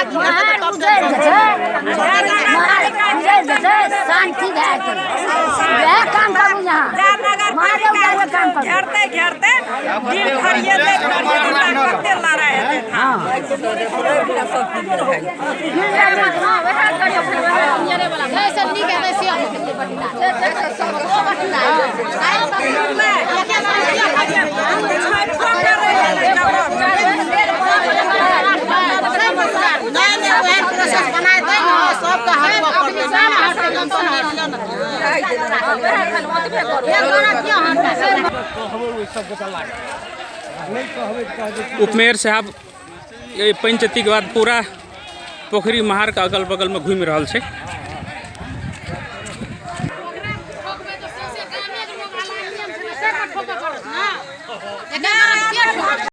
[SPEAKER 12] शांति भए जेतै वएह काम करू यहाँ घेरते घेरते दिन खरिएते कते लड़ाई हेतै हां ऐसे नहीं कहते से
[SPEAKER 2] उपमेयर साहब ये पंचती के बाद पूरा पोखरी महार के अगल बगल में घूमि रहल छै।